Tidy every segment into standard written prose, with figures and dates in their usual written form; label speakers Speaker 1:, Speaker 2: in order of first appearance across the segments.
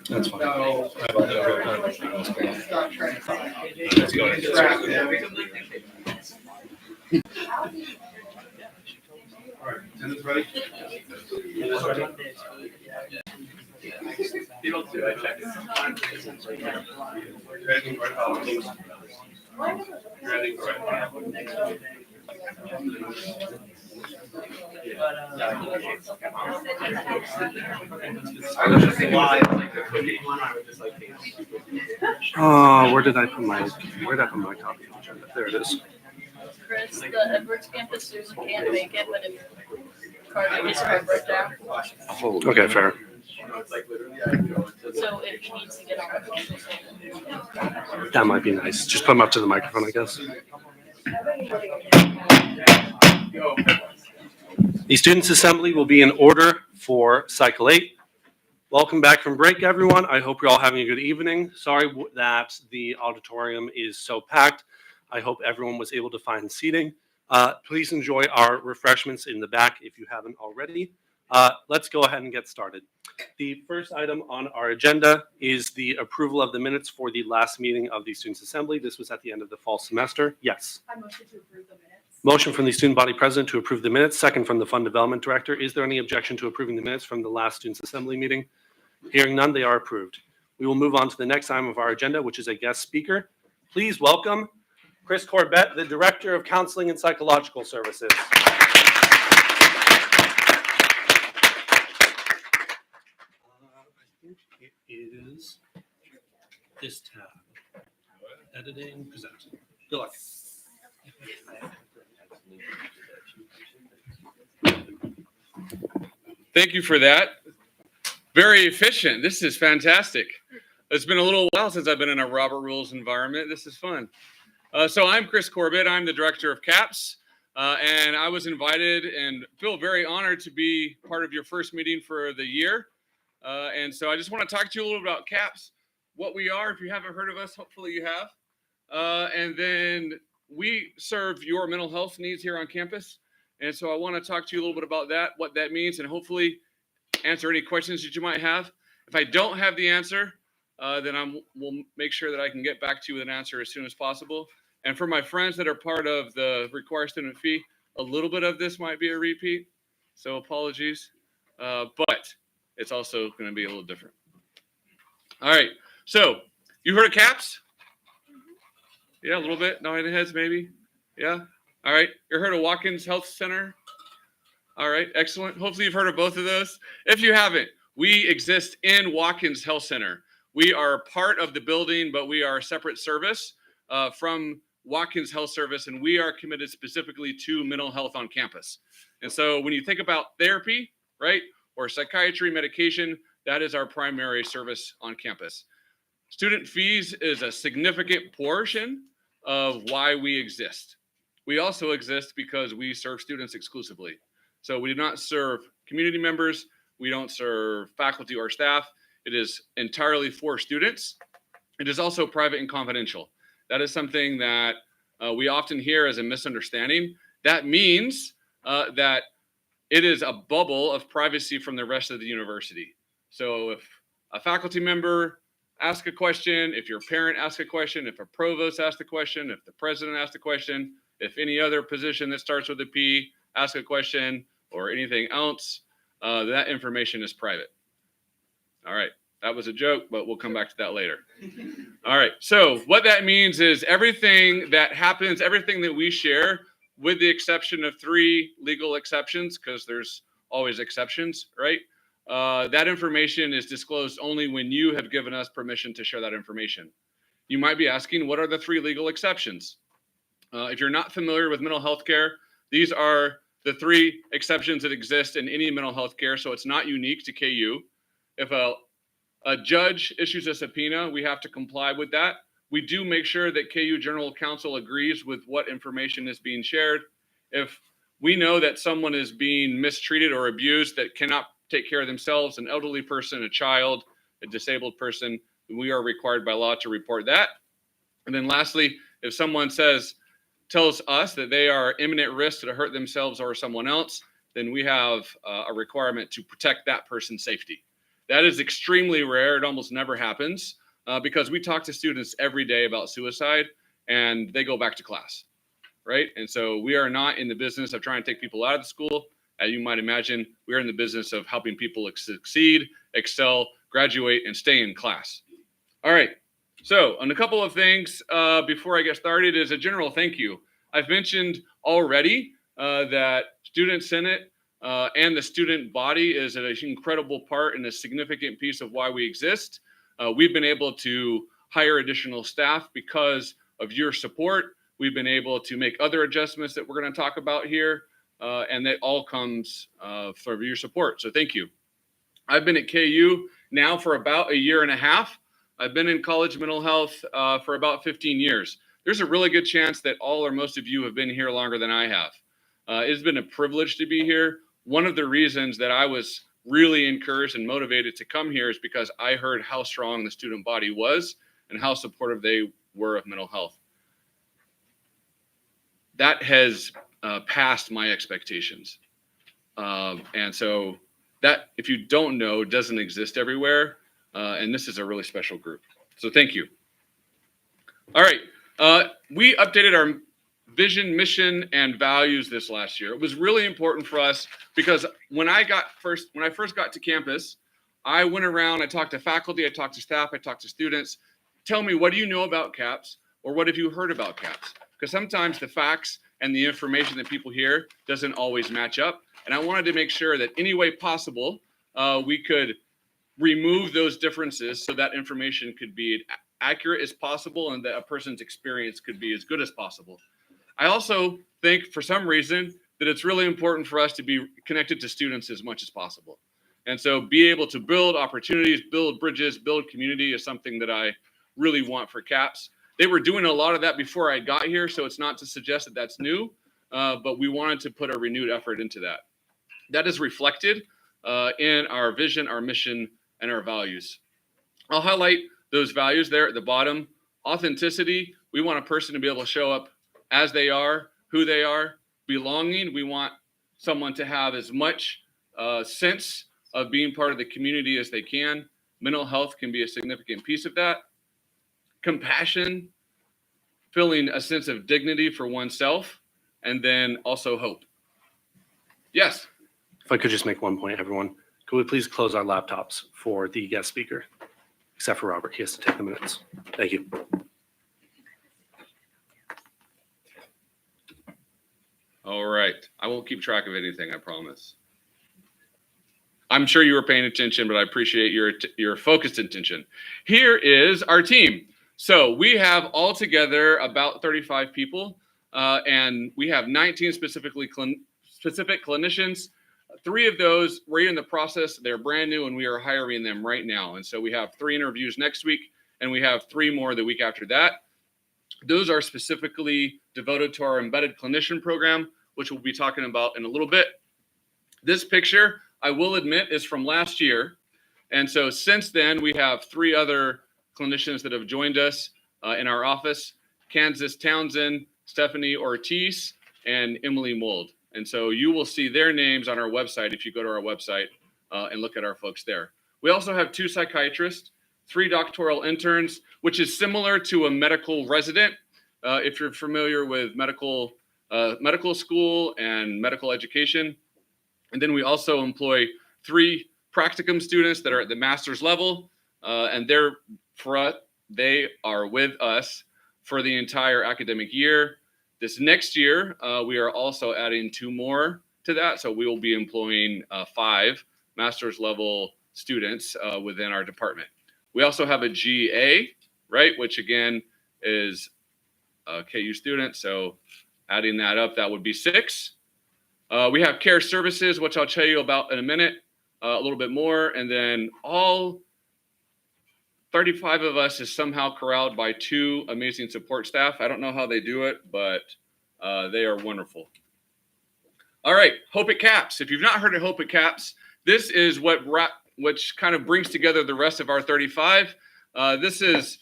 Speaker 1: That's fine.
Speaker 2: Let's go ahead. All right, attendance ready?
Speaker 1: Where did I put my copy of the agenda? There it is.
Speaker 3: Chris, the Edwards campus student can't make it, but if his car broke down,
Speaker 1: Okay, fair.
Speaker 3: so if he needs to get on the phone.
Speaker 1: That might be nice. Just put him up to the microphone, I guess. The Students' Assembly will be in order for Cycle 8. Welcome back from break, everyone. I hope you're all having a good evening. Sorry that the auditorium is so packed. I hope everyone was able to find seating. Please enjoy our refreshments in the back if you haven't already. Let's go ahead and get started. The first item on our agenda is the approval of the minutes for the last meeting of the Students' Assembly. This was at the end of the fall semester. Yes.
Speaker 4: I motion to approve the minutes.
Speaker 1: Motion from the student body president to approve the minutes. Second from the fund development director. Is there any objection to approving the minutes from the last Students' Assembly meeting? Hearing none, they are approved. We will move on to the next item of our agenda, which is a guest speaker. Please welcome Chris Corbett, the Director of Counseling and Psychological Services. I think it is this tab. Editing, present. Good luck.
Speaker 5: Thank you for that. Very efficient. This is fantastic. It's been a little while since I've been in a Robert Rules environment. This is fun. So I'm Chris Corbett. I'm the director of CAPS, and I was invited and feel very honored to be part of your first meeting for the year. And so I just want to talk to you a little about CAPS, what we are. If you haven't heard of us, hopefully you have. And then we serve your mental health needs here on campus. And so I want to talk to you a little bit about that, what that means, and hopefully answer any questions that you might have. If I don't have the answer, then we'll make sure that I can get back to you with an answer as soon as possible. And for my friends that are part of the required student fee, a little bit of this might be a repeat, so apologies. But it's also going to be a little different. All right, so you heard of CAPS? Yeah, a little bit. Nodding heads, maybe. Yeah. All right. You heard of Watkins Health Center? All right. Excellent. Hopefully you've heard of both of those. If you haven't, we exist in Watkins Health Center. We are part of the building, but we are a separate service from Watkins Health Service, and we are committed specifically to mental health on campus. And so when you think about therapy, right, or psychiatry, medication, that is our primary service on campus. Student fees is a significant portion of why we exist. We also exist because we serve students exclusively. So we do not serve community members. We don't serve faculty or staff. It is entirely for students. It is also private and confidential. That is something that we often hear as a misunderstanding. That means that it is a bubble of privacy from the rest of the university. So if a faculty member asks a question, if your parent asks a question, if a provost asks a question, if the president asks a question, if any other position that starts with a P asks a question or anything else, that information is private. All right, that was a joke, but we'll come back to that later. All right, so what that means is everything that happens, everything that we share, with the exception of 3 legal exceptions, because there's always exceptions, right? That information is disclosed only when you have given us permission to share that information. You might be asking, what are the 3 legal exceptions? If you're not familiar with mental health care, these are the 3 exceptions that exist in any mental health care, so it's not unique to KU. If a judge issues a subpoena, we have to comply with that. We do make sure that KU General Counsel agrees with what information is being shared. If we know that someone is being mistreated or abused that cannot take care of themselves, an elderly person, a child, a disabled person, we are required by law to report that. And then lastly, if someone tells us that they are imminent risk to hurt themselves or someone else, then we have a requirement to protect that person's safety. That is extremely rare. It almost never happens because we talk to students every day about suicide and they go back to class, right? And so we are not in the business of trying to take people out of the school. As you might imagine, we're in the business of helping people succeed, excel, graduate, and stay in class. All right. So on a couple of things before I get started is a general thank you. I've mentioned already that Student Senate and the student body is an incredible part and a significant piece of why we exist. We've been able to hire additional staff because of your support. We've been able to make other adjustments that we're going to talk about here, and that all comes from your support. So thank you. I've been at KU now for about a year and a half. I've been in college mental health for about 15 years. There's a really good chance that all or most of you have been here longer than I have. It's been a privilege to be here. One of the reasons that I was really encouraged and motivated to come here is because I heard how strong the student body was and how supportive they were of mental health. That has passed my expectations. And so that, if you don't know, doesn't exist everywhere. And this is a really special group. So thank you. All right. We updated our vision, mission, and values this last year. It was really important for us because when I first got to campus, I went around, I talked to faculty, I talked to staff, I talked to students. Tell me, what do you know about CAPS? Or what have you heard about CAPS? Because sometimes the facts and the information that people hear doesn't always match up. And I wanted to make sure that any way possible, we could remove those differences so that information could be accurate as possible and that a person's experience could be as good as possible. I also think for some reason that it's really important for us to be connected to students as much as possible. And so be able to build opportunities, build bridges, build community is something that I really want for CAPS. They were doing a lot of that before I got here, so it's not to suggest that that's new, but we wanted to put a renewed effort into that. That is reflected in our vision, our mission, and our values. I'll highlight those values there at the bottom. Authenticity, we want a person to be able to show up as they are, who they are. Belonging, we want someone to have as much sense of being part of the community as they can. Mental health can be a significant piece of that. Compassion, feeling a sense of dignity for oneself, and then also hope. Yes?
Speaker 1: If I could just make one point, everyone, could we please close our laptops for the guest speaker? Except for Robert, he has to take the minutes. Thank you.
Speaker 5: All right. I won't keep track of anything, I promise. I'm sure you were paying attention, but I appreciate your focused attention. Here is our team. So we have altogether about 35 people, and we have 19 specific clinicians. 3 of those, we're in the process. They're brand new, and we are hiring them right now. And so we have 3 interviews next week, and we have 3 more the week after that. Those are specifically devoted to our embedded clinician program, which we'll be talking about in a little bit. This picture, I will admit, is from last year. And so since then, we have 3 other clinicians that have joined us in our office: Kansas Townsend, Stephanie Ortiz, and Emily Mold. And so you will see their names on our website if you go to our website and look at our folks there. We also have 2 psychiatrists, 3 doctoral interns, which is similar to a medical resident. If you're familiar with medical school and medical education. And then we also employ 3 practicum students that are at the master's level, and they are with us for the entire academic year. This next year, we are also adding 2 more to that, so we will be employing 5 master's level students within our department. We also have a GA, right, which again is a KU student, so adding that up, that would be 6. We have care services, which I'll tell you about in a minute, a little bit more. And then all 35 of us is somehow corralled by 2 amazing support staff. I don't know how they do it, but they are wonderful. All right, Hope at CAPS. If you've not heard of Hope at CAPS, this is which kind of brings together the rest of our 35. This is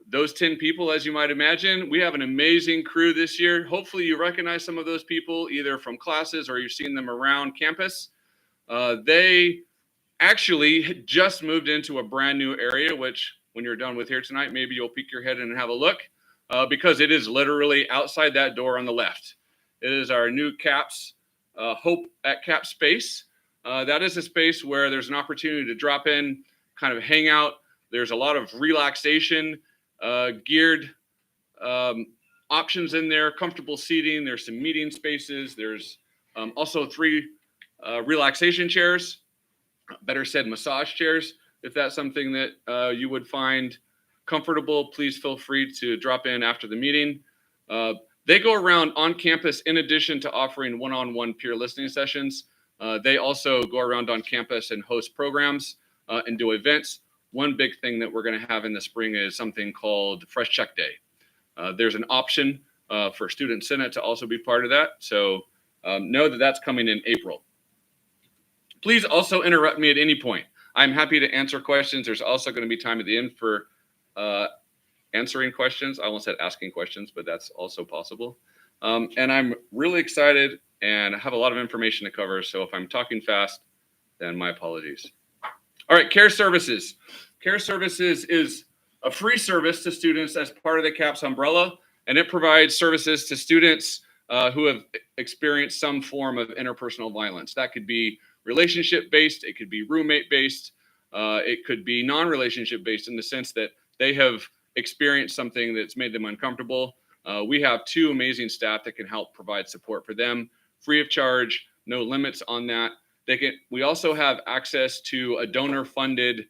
Speaker 5: those 10 people, as you might imagine. We have an amazing crew this year. Hopefully you recognize some of those people either from classes or you've seen them around campus. They actually just moved into a brand new area, which when you're done with here tonight, maybe you'll peek your head in and have a look, because it is literally outside that door on the left. It is our new CAPS, Hope at CAPS space. That is a space where there's an opportunity to drop in, kind of hang out. There's a lot of relaxation, geared options in there, comfortable seating. There's some meeting spaces. There's also 3 relaxation chairs, better said massage chairs. If that's something that you would find comfortable, please feel free to drop in after the meeting. They go around on campus in addition to offering one-on-one peer listening sessions. They also go around on campus and host programs and do events. One big thing that we're going to have in the spring is something called Fresh Check Day. There's an option for Student Senate to also be part of that. So know that that's coming in April. Please also interrupt me at any point. I'm happy to answer questions. There's also going to be time at the end for answering questions. I almost said asking questions, but that's also possible. And I'm really excited and I have a lot of information to cover. So if I'm talking fast, then my apologies. All right, Care Services. Care Services is a free service to students as part of the CAPS umbrella, and it provides services to students who have experienced some form of interpersonal violence. That could be relationship-based, it could be roommate-based, it could be non-relationship-based in the sense that they have experienced something that's made them uncomfortable. We have 2 amazing staff that can help provide support for them, free of charge, no limits on that. We also have access to a donor-funded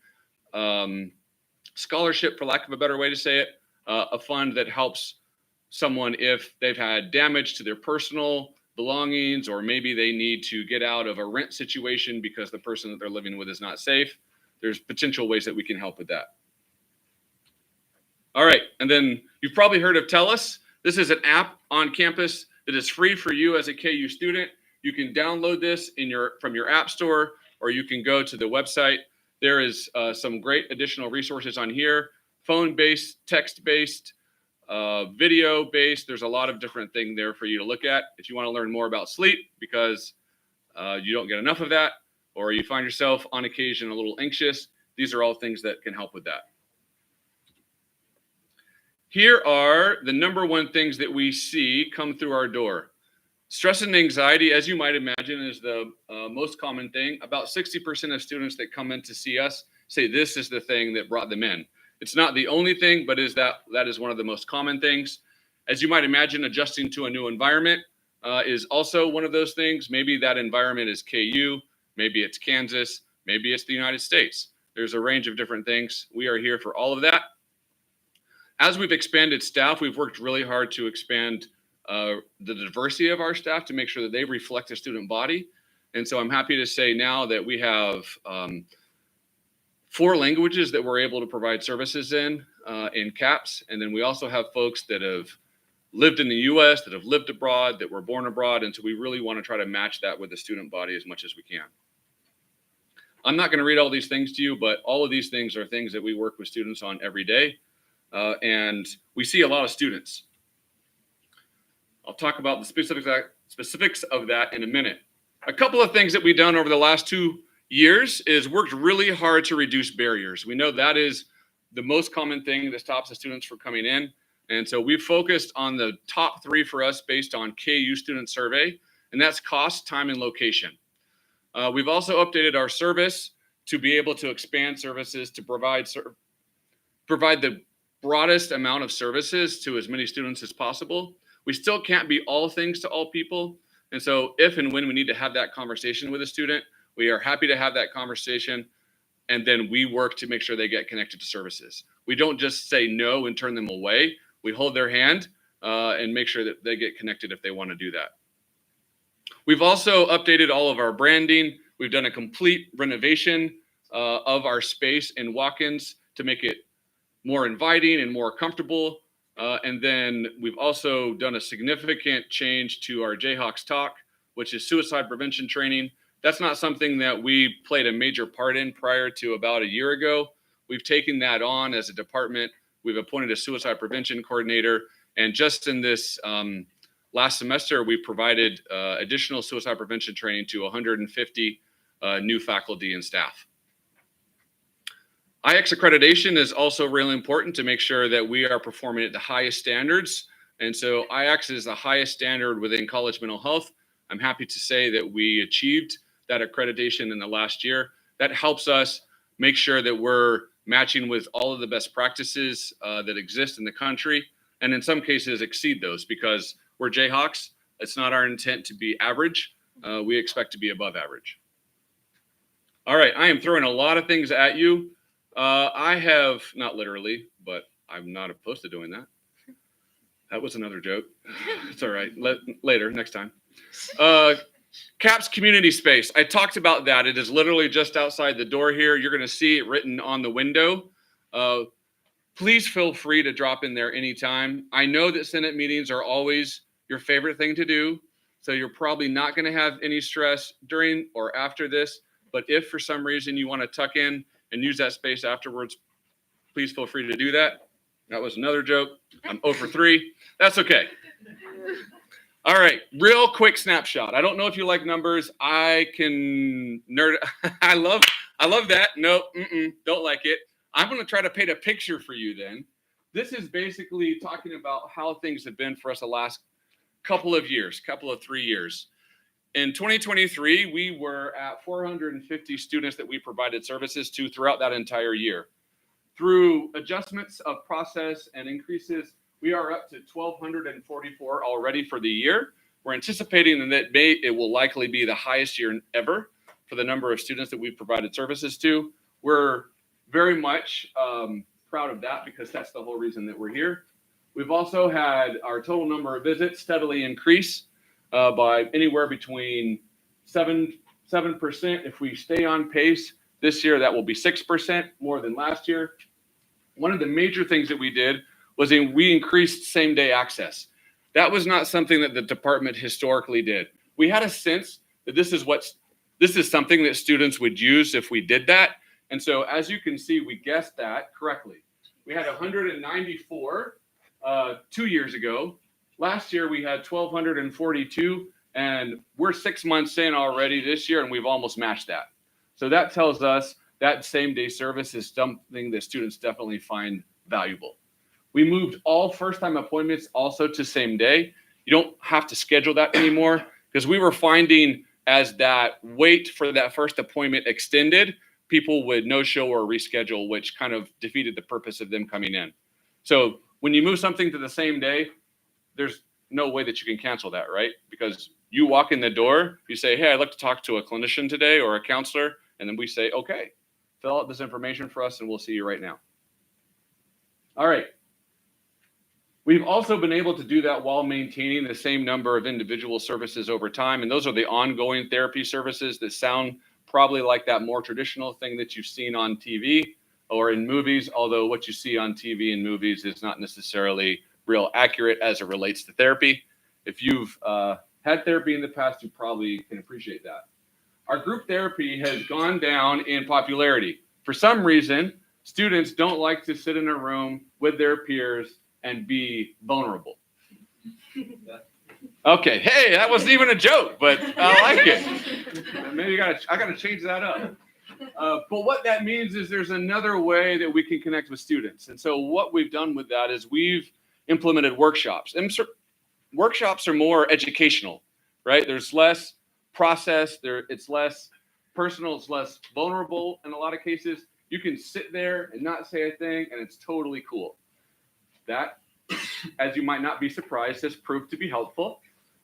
Speaker 5: scholarship, for lack of a better way to say it, a fund that helps someone if they've had damage to their personal belongings, or maybe they need to get out of a rent situation because the person that they're living with is not safe. There's potential ways that we can help with that. All right, and then you've probably heard of TELUS. This is an app on campus that is free for you as a KU student. You can download this from your app store, or you can go to the website. There is some great additional resources on here, phone-based, text-based, video-based. There's a lot of different things there for you to look at. If you want to learn more about sleep because you don't get enough of that, or you find yourself on occasion a little anxious, these are all things that can help with that. Here are the #1 things that we see come through our door. Stress and anxiety, as you might imagine, is the most common thing. About 60% of students that come in to see us say this is the thing that brought them in. It's not the only thing, but that is one of the most common things. As you might imagine, adjusting to a new environment is also one of those things. Maybe that environment is KU, maybe it's Kansas, maybe it's the United States. There's a range of different things. We are here for all of that. As we've expanded staff, we've worked really hard to expand the diversity of our staff to make sure that they reflect the student body. And so I'm happy to say now that we have 4 languages that we're able to provide services in CAPS. And then we also have folks that have lived in the US, that have lived abroad, that were born abroad. And so we really want to try to match that with the student body as much as we can. I'm not going to read all these things to you, but all of these things are things that we work with students on every day. And we see a lot of students. I'll talk about the specifics of that in a minute. A couple of things that we've done over the last 2 years is worked really hard to reduce barriers. We know that is the most common thing that stops the students from coming in. And so we've focused on the top 3 for us based on KU student survey, and that's cost, time, and location. We've also updated our service to be able to expand services to provide the broadest amount of services to as many students as possible. We still can't be all things to all people. And so if and when we need to have that conversation with a student, we are happy to have that conversation. And then we work to make sure they get connected to services. We don't just say no and turn them away. We hold their hand and make sure that they get connected if they want to do that. We've also updated all of our branding. We've done a complete renovation of our space in walk-ins to make it more inviting and more comfortable. And then we've also done a significant change to our Jayhawks Talk, which is suicide prevention training. That's not something that we played a major part in prior to about a year ago. We've taken that on as a department. We've appointed a suicide prevention coordinator. And just in this last semester, we provided additional suicide prevention training to 150 new faculty and staff. IX accreditation is also really important to make sure that we are performing at the highest standards. And so IX is the highest standard within college mental health. I'm happy to say that we achieved that accreditation in the last year. That helps us make sure that we're matching with all of the best practices that exist in the country, and in some cases exceed those, because we're Jayhawks. It's not our intent to be average. We expect to be above average. All right, I am throwing a lot of things at you. I have, not literally, but I'm not opposed to doing that. That was another joke. It's all right. Later, next time. CAPS community space. I talked about that. It is literally just outside the door here. You're going to see it written on the window. Please feel free to drop in there anytime. I know that Senate meetings are always your favorite thing to do, so you're probably not going to have any stress during or after this. But if for some reason you want to tuck in and use that space afterwards, please feel free to do that. That was another joke. I'm 0 for 3. That's okay. All right, real quick snapshot. I don't know if you like numbers. I can nerd. I love that. No, don't like it. I'm going to try to paint a picture for you then. This is basically talking about how things have been for us the last couple of 3 years. In 2023, we were at 450 students that we provided services to throughout that entire year. Through adjustments of process and increases, we are up to 1,244 already for the year. We're anticipating that it will likely be the highest year ever for the number of students that we've provided services to. We're very much proud of that, because that's the whole reason that we're here. We've also had our total number of visits steadily increase by anywhere between 7%. If we stay on pace this year, that will be 6% more than last year. One of the major things that we did was we increased same-day access. That was not something that the department historically did. We had a sense that this is something that students would use if we did that. And so, as you can see, we guessed that correctly. We had 194 2 years ago. Last year, we had 1,242, and we're 6 months in already this year, and we've almost matched that. So that tells us that same-day service is something that students definitely find valuable. We moved all first-time appointments also to same day. You don't have to schedule that anymore, because we were finding as that wait for that first appointment extended, people would no-show or reschedule, which kind of defeated the purpose of them coming in. So when you move something to the same day, there's no way that you can cancel that, right? Because you walk in the door, you say, hey, I'd like to talk to a clinician today or a counselor, and then we say, okay, fill out this information for us and we'll see you right now. All right. We've also been able to do that while maintaining the same number of individual services over time. And those are the ongoing therapy services that sound probably like that more traditional thing that you've seen on TV or in movies, although what you see on TV and movies is not necessarily real accurate as it relates to therapy. If you've had therapy in the past, you probably can appreciate that. Our group therapy has gone down in popularity. For some reason, students don't like to sit in a room with their peers and be vulnerable. Okay, hey, that wasn't even a joke, but I like it. Maybe I gotta change that up. But what that means is there's another way that we can connect with students. And so what we've done with that is we've implemented workshops. And workshops are more educational, right? There's less process, it's less personal, it's less vulnerable in a lot of cases. You can sit there and not say a thing, and it's totally cool. That, as you might not be surprised, has proved to be helpful.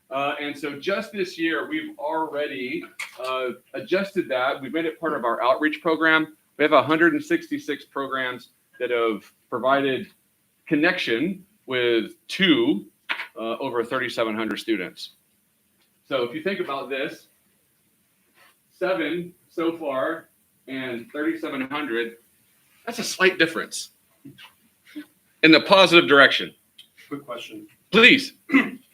Speaker 5: And so just this year, we've already adjusted that. We've made it part of our outreach program. We have 166 programs that have provided connection with over 3,700 students. So if you think about this, 7 so far and 3,700, that's a slight difference in the positive direction.
Speaker 1: Quick question.
Speaker 5: Please.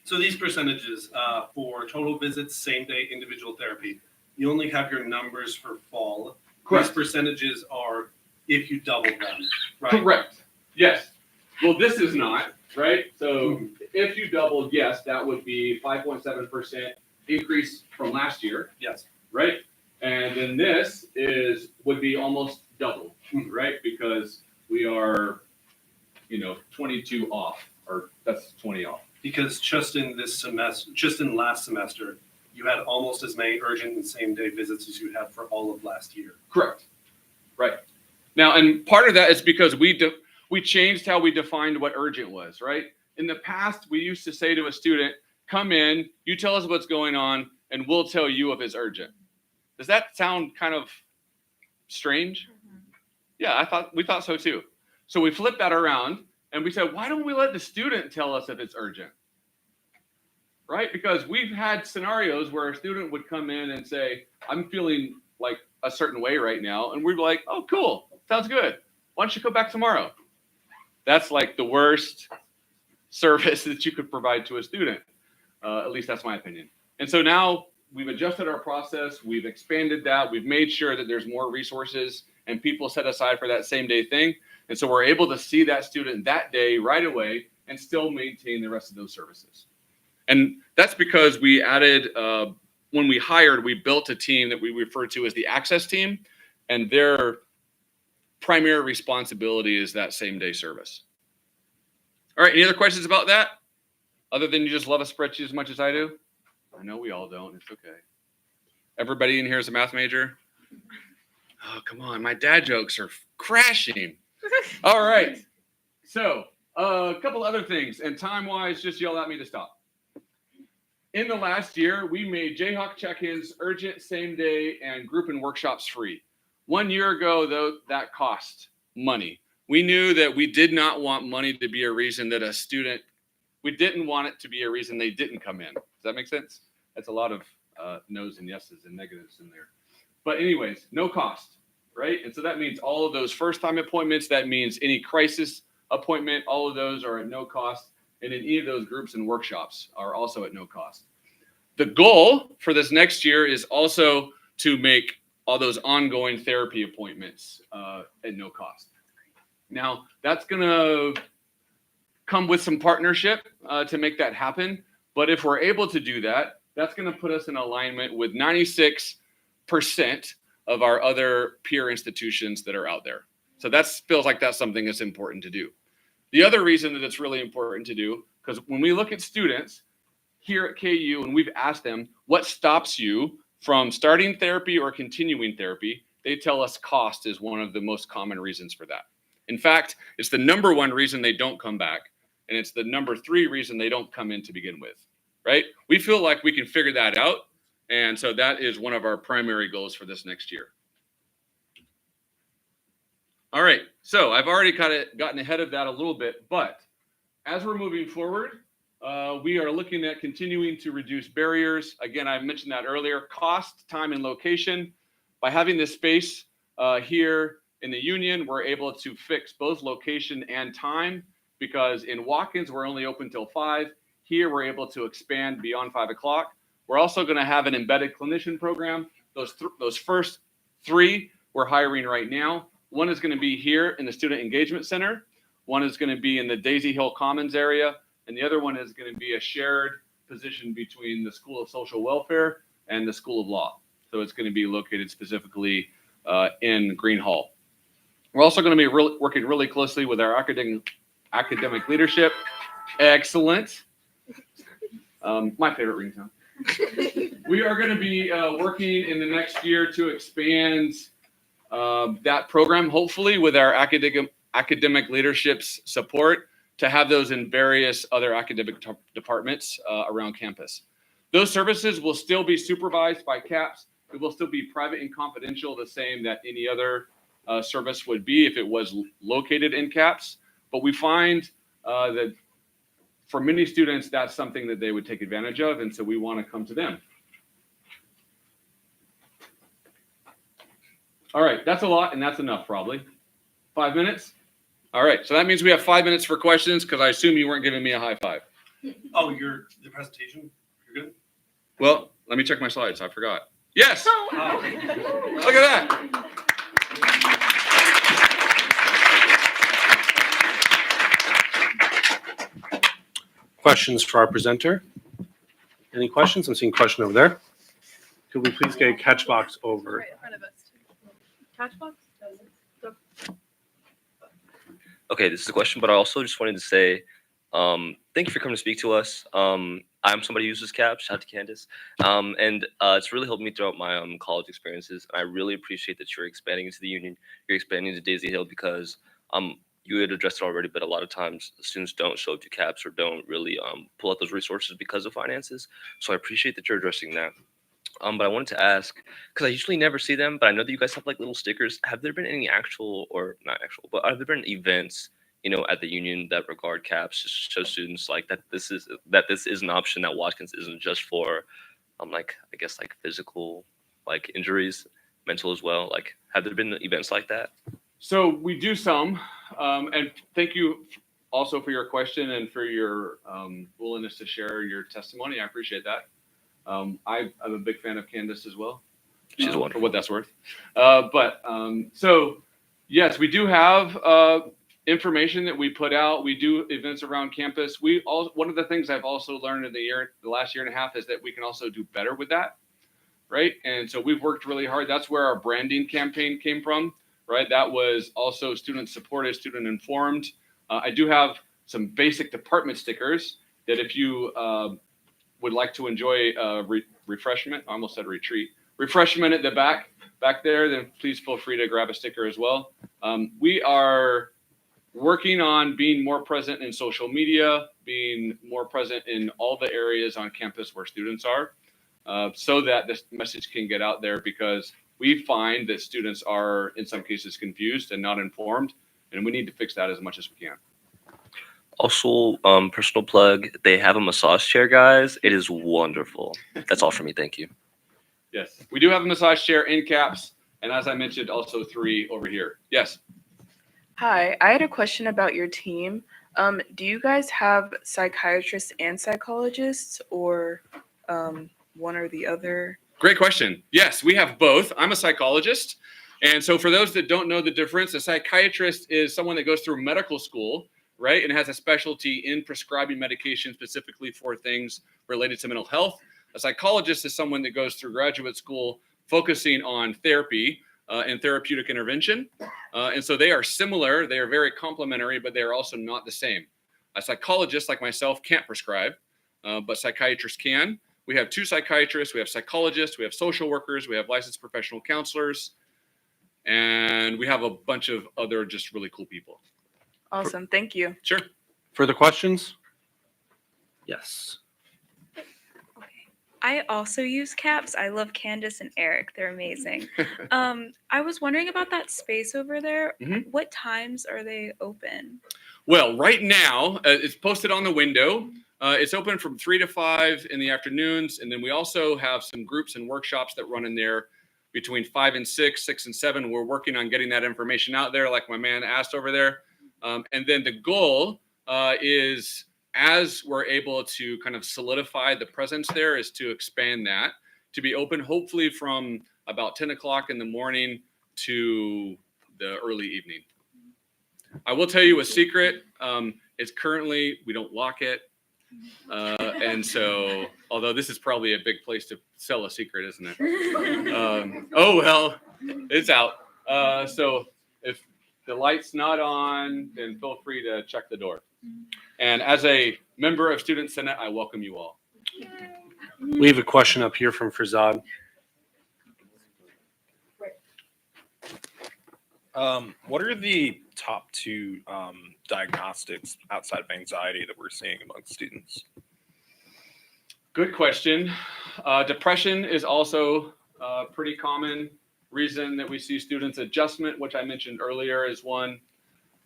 Speaker 1: So these percentages for total visits, same day individual therapy, you only have your numbers for fall.
Speaker 5: Correct.
Speaker 1: These percentages are if you double them, right?
Speaker 5: Correct. Yes. Well, this is not, right? So if you doubled, yes, that would be 5.7% increase from last year.
Speaker 1: Yes.
Speaker 5: Right? And then this would be almost double, right? Because we are, 22 off, or that's 20 off.
Speaker 1: Because just in last semester, you had almost as many urgent and same day visits as you had for all of last year.
Speaker 5: Correct. Right. Now, and part of that is because we changed how we defined what urgent was, right? In the past, we used to say to a student, come in, you tell us what's going on, and we'll tell you if it's urgent. Does that sound kind of strange? Yeah, we thought so too. So we flipped that around and we said, why don't we let the student tell us if it's urgent? Right? Because we've had scenarios where a student would come in and say, I'm feeling like a certain way right now. And we'd be like, oh, cool. Sounds good. Why don't you come back tomorrow? That's like the worst service that you could provide to a student. At least that's my opinion. And so now we've adjusted our process. We've expanded that. We've made sure that there's more resources and people set aside for that same day thing. And so we're able to see that student that day right away and still maintain the rest of those services. And that's because we added, when we hired, we built a team that we refer to as the access team. And their primary responsibility is that same day service. All right, any other questions about that? Other than you just love a spreadsheet as much as I do? I know we all don't, it's okay. Everybody in here is a math major? Oh, come on, my dad jokes are crashing. All right, so a couple other things, and time-wise, just yell at me to stop. In the last year, we made Jayhawk check-ins, urgent, same day, and group and workshops free. 1 year ago, though, that cost money. We knew that we did not want money to be a reason that a student, we didn't want it to be a reason they didn't come in. Does that make sense? That's a lot of no's and yeses and negatives in there. But anyways, no cost, right? And so that means all of those first-time appointments, that means any crisis appointment, all of those are at no cost. And in any of those groups and workshops are also at no cost. The goal for this next year is also to make all those ongoing therapy appointments at no cost. Now, that's going to come with some partnership to make that happen. But if we're able to do that, that's going to put us in alignment with 96% of our other peer institutions that are out there. So that feels like that's something that's important to do. The other reason that it's really important to do, because when we look at students here at KU and we've asked them, what stops you from starting therapy or continuing therapy, they tell us cost is one of the most common reasons for that. In fact, it's the number one reason they don't come back, and it's the number 3 reason they don't come in to begin with, right? We feel like we can figure that out, and so that is one of our primary goals for this next year. All right, so I've already kind of gotten ahead of that a little bit, but as we're moving forward, we are looking at continuing to reduce barriers. Again, I mentioned that earlier, cost, time, and location. By having this space here in the Union, we're able to fix both location and time, because in Watkins, we're only open till 5. Here, we're able to expand beyond 5 o'clock. We're also gonna have an embedded clinician program. Those first 3 we're hiring right now. One is going to be here in the Student Engagement Center. One is going to be in the Daisy Hill Commons area. And the other one is going to be a shared position between the School of Social Welfare and the School of Law. So it's going to be located specifically in Green Hall. We're also going to be working really closely with our academic leadership. Excellent. My favorite ringtone. We are going to be working in the next year to expand that program, hopefully with our academic leadership's support, to have those in various other academic departments around campus. Those services will still be supervised by CAPS. It will still be private and confidential, the same that any other service would be if it was located in CAPS. But we find that for many students, that's something that they would take advantage of, and so we want to come to them. All right, that's a lot, and that's enough probably. 5 minutes? All right, so that means we have 5 minutes for questions, because I assume you weren't giving me a high five.
Speaker 1: Oh, the presentation? You're good?
Speaker 5: Well, let me check my slides. I forgot. Yes!
Speaker 1: Oh.
Speaker 5: Look at that.
Speaker 1: Questions for our presenter? Any questions? I'm seeing a question over there. Could we please get a catch box over?
Speaker 3: Right in front of us. Catch box?
Speaker 4: Okay, this is a question, but I also just wanted to say thank you for coming to speak to us. I'm somebody who uses CAPS. Shout out to Candace. And it's really helped me throughout my college experiences. I really appreciate that you're expanding into the union. You're expanding to Daisy Hill because you had addressed it already, but a lot of times students don't show up to CAPS or don't really pull out those resources because of finances. So I appreciate that you're addressing that. But I wanted to ask, because I usually never see them, but I know that you guys have like little stickers. Have there been any actual, or not actual, but have there been events, at the union that regard CAPS, just to show students like that this is an option, that Watkins isn't just for, like I guess like physical, like injuries, mental as well. Like, have there been events like that?
Speaker 5: So we do some, and thank you also for your question and for your willingness to share your testimony. I appreciate that. I'm a big fan of Candace as well.
Speaker 4: She's
Speaker 5: For
Speaker 4: wonderful.
Speaker 5: what that's worth. So yes, we do have information that we put out. We do events around campus. One of the things I've also learned in the last year and a half is that we can also do better with that, right? And so we've worked really hard. That's where our branding campaign came from, right? That was also student supported, student informed. I do have some basic department stickers that if you would like to enjoy refreshment, I almost said retreat, refreshment at the back there, then please feel free to grab a sticker as well. We are working on being more present in social media, being more present in all the areas on campus where students are, so that this message can get out there, because we find that students are in some cases confused and not informed, and we need to fix that as much as we can.
Speaker 4: Also, personal plug, they have a massage chair, guys. It is wonderful. That's all for me. Thank you.
Speaker 5: Yes, we do have a massage chair in CAPS, and as I mentioned, also 3 over here. Yes.
Speaker 6: Hi, I had a question about your team. Do you guys have psychiatrists and psychologists, or one or the other?
Speaker 5: Great question. Yes, we have both. I'm a psychologist. And so for those that don't know the difference, a psychiatrist is someone that goes through medical school, right, and has a specialty in prescribing medication specifically for things related to mental health. A psychologist is someone that goes through graduate school focusing on therapy and therapeutic intervention. And so they are similar. They are very complementary, but they are also not the same. A psychologist like myself can't prescribe, but psychiatrists can. We have 2 psychiatrists. We have psychologists. We have social workers. We have licensed professional counselors. And we have a bunch of other just really cool people.
Speaker 6: Awesome, thank you.
Speaker 5: Sure.
Speaker 1: Further questions? Yes.
Speaker 7: I also use CAPS. I love Candace and Eric. They're amazing. I was wondering about that space over there.
Speaker 5: Mhm.
Speaker 7: What times are they open?
Speaker 5: Well, right now, it's posted on the window. It's open from 3 to 5 in the afternoons. And then we also have some groups and workshops that run in there between 5 and 6, 6 and 7. We're working on getting that information out there, like my man asked over there. And then the goal is, as we're able to kind of solidify the presence there, is to expand that to be open hopefully from about 10 o'clock in the morning to the early evening. I will tell you a secret. It's currently, we don't lock it. And so, although this is probably a big place to sell a secret, isn't it? Oh, well, it's out. So if the light's not on, then feel free to check the door. And as a member of Student Senate, I welcome you all.
Speaker 1: We have a question up here from Farzad.
Speaker 8: What are the top 2 diagnostics outside of anxiety that we're seeing among students?
Speaker 5: Good question. Depression is also a pretty common reason that we see students. Adjustment, which I mentioned earlier, is one.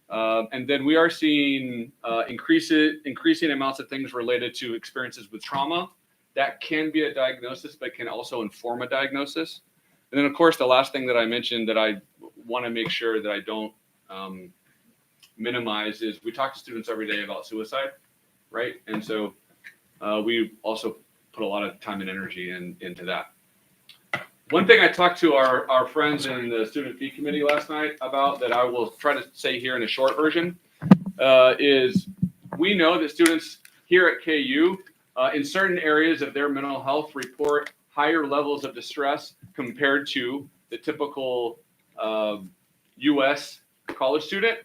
Speaker 5: And then we are seeing increasing amounts of things related to experiences with trauma. That can be a diagnosis, but can also inform a diagnosis. And then, of course, the last thing that I mentioned that I want to make sure that I don't minimize is we talk to students every day about suicide, right? And so we also put a lot of time and energy into that. One thing I talked to our friends in the student fee committee last night about, that I will try to say here in a short version, is we know that students here at KU in certain areas of their mental health report higher levels of distress compared to the typical US college student.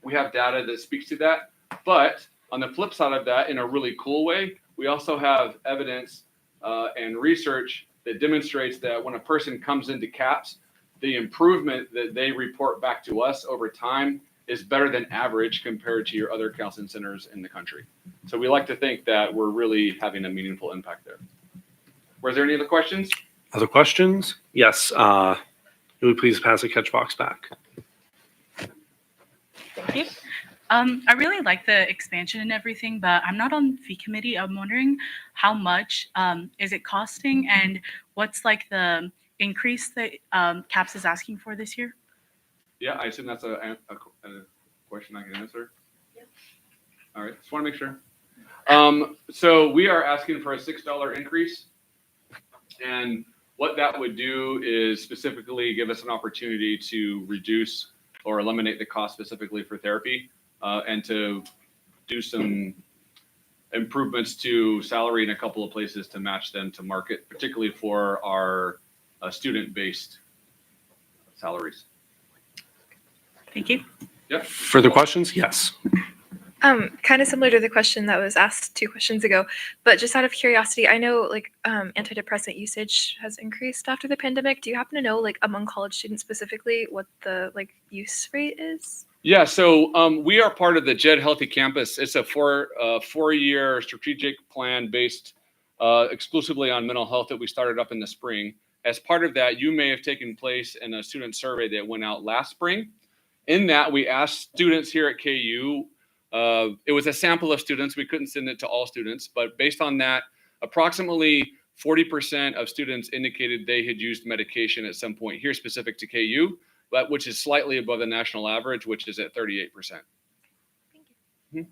Speaker 5: We have data that speaks to that. But on the flip side of that, in a really cool way, we also have evidence and research that demonstrates that when a person comes into CAPS, the improvement that they report back to us over time is better than average compared to your other counseling centers in the country. So we like to think that we're really having a meaningful impact there. Was there any other questions?
Speaker 1: Other questions? Yes. Can we please pass the catch box back?
Speaker 9: Thank you. I really like the expansion and everything, but I'm not on fee committee. I'm wondering how much is it costing, and what's like the increase that CAPS is asking for this year?
Speaker 5: Yeah, I assume that's a question I can answer. Yep. All right, just want to make sure. So we are asking for a $6 increase, and what that would do is specifically give us an opportunity to reduce or eliminate the cost specifically for therapy, and to do some improvements to salary in a couple of places to match them to market, particularly for our student-based salaries.
Speaker 9: Thank you.
Speaker 5: Yep.
Speaker 1: Further questions? Yes.
Speaker 10: Kind of similar to the question that was asked 2 questions ago, but just out of curiosity, I know like antidepressant usage has increased after the pandemic. Do you happen to know, like among college students specifically, what the like use rate is?
Speaker 5: Yeah, so we are part of the JED Healthy Campus. It's a four-year strategic plan based exclusively on mental health that we started up in the spring. As part of that, you may have taken place in a student survey that went out last spring. In that, we asked students here at KU, it was a sample of students. We couldn't send it to all students, but based on that, approximately 40% of students indicated they had used medication at some point here specific to KU, but which is slightly above the national average, which is at 38%.
Speaker 10: Thank you.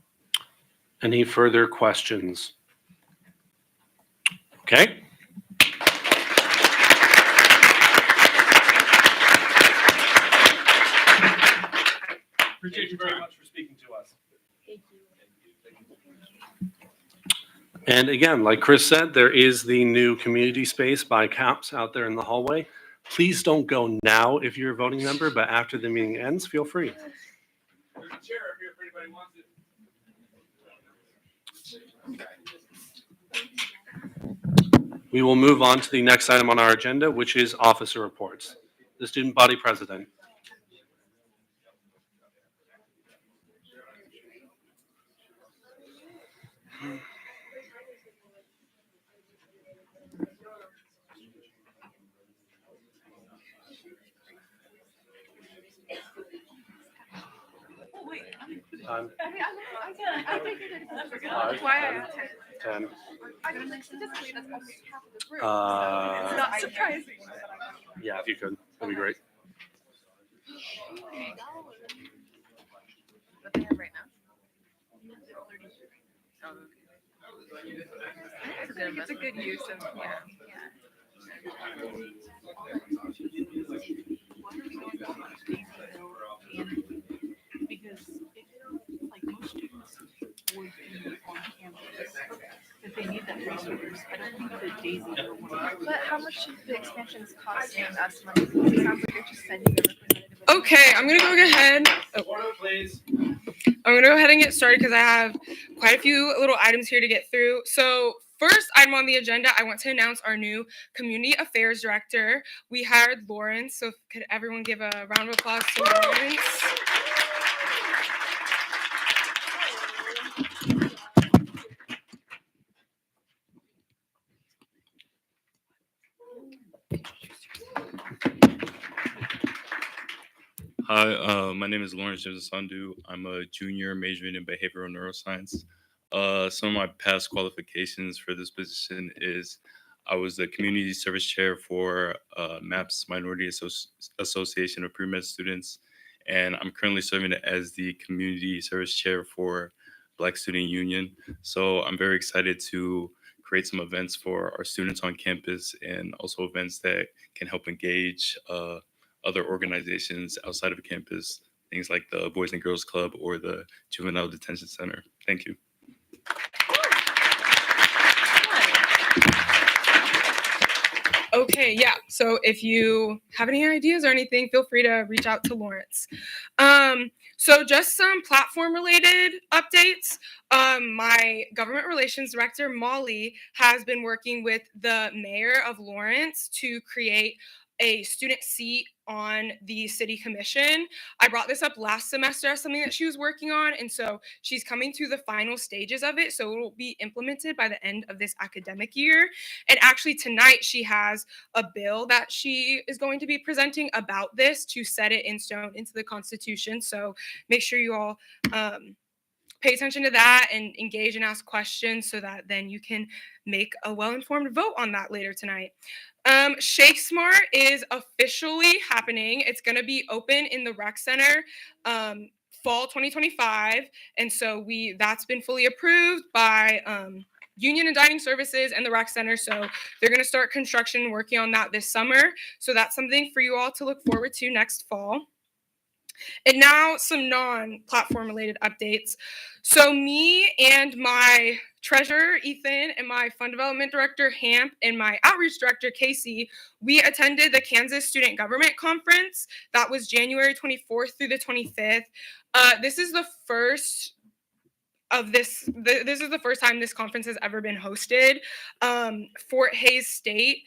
Speaker 1: Any further questions? Okay.
Speaker 2: Appreciate you very much for speaking to us.
Speaker 1: And again, like Chris said, there is the new community space by CAPS out there in the hallway. Please don't go now if you're a voting member, but after the meeting ends, feel free.
Speaker 2: There's a chair up here if anybody wants it.
Speaker 1: We will move on to the next item on our agenda, which is officer reports. The student body president. Time. Five,
Speaker 10: Why I
Speaker 1: 10.
Speaker 10: statistically that's almost half of this room.
Speaker 1: Uh,
Speaker 10: It's not surprising.
Speaker 1: Yeah, if you could, that'd be great.
Speaker 10: What they have right now. It's a good use of
Speaker 9: Because like most students would be on campus, if they need that resource, I don't think that Daisy or one of
Speaker 10: But how much of the expansion is costing us money? Because it sounds like you're just sending a representative.
Speaker 11: Okay, I'm gonna go ahead.
Speaker 2: Order, please.
Speaker 11: I'm gonna go ahead and get started because I have quite a few little items here to get through. So first item on the agenda, I want to announce our new community affairs director. We hired Lawrence, so could everyone give a round of applause to Lawrence?
Speaker 12: Hi, my name is Lawrence James Sandu. I'm a junior majoring in behavioral neuroscience. Some of my past qualifications for this position is I was the community service chair for MAPS Minority Association of Pre-Med Students, and I'm currently serving as the community service chair for Black Student Union. So I'm very excited to create some events for our students on campus and also events that can help engage other organizations outside of campus, things like the Boys and Girls Club or the Juvenile Detention Center. Thank you.
Speaker 11: Okay, yeah. So if you have any ideas or anything, feel free to reach out to Lawrence. So just some platform related updates. My government relations director, Molly, has been working with the mayor of Lawrence to create a student seat on the city commission. I brought this up last semester as something that she was working on, and so she's coming to the final stages of it. So it will be implemented by the end of this academic year. And actually, tonight she has a bill that she is going to be presenting about this to set it in stone into the Constitution. So make sure you all pay attention to that and engage and ask questions so that then you can make a well-informed vote on that later tonight. Shake Smart is officially happening. It's going to be open in the rec center fall 2025, and so that's been fully approved by Union and Dining Services and the rec center. So they're going to start construction working on that this summer. So that's something for you all to look forward to next fall. And now some non-platform related updates. So me and my treasurer, Ethan, and my fund development director, Hamp, and my outreach director, Casey, we attended the Kansas Student Government Conference. That was January 24th through the 25th. This is the first of this. This is the first time this conference has ever been hosted. Fort Hays State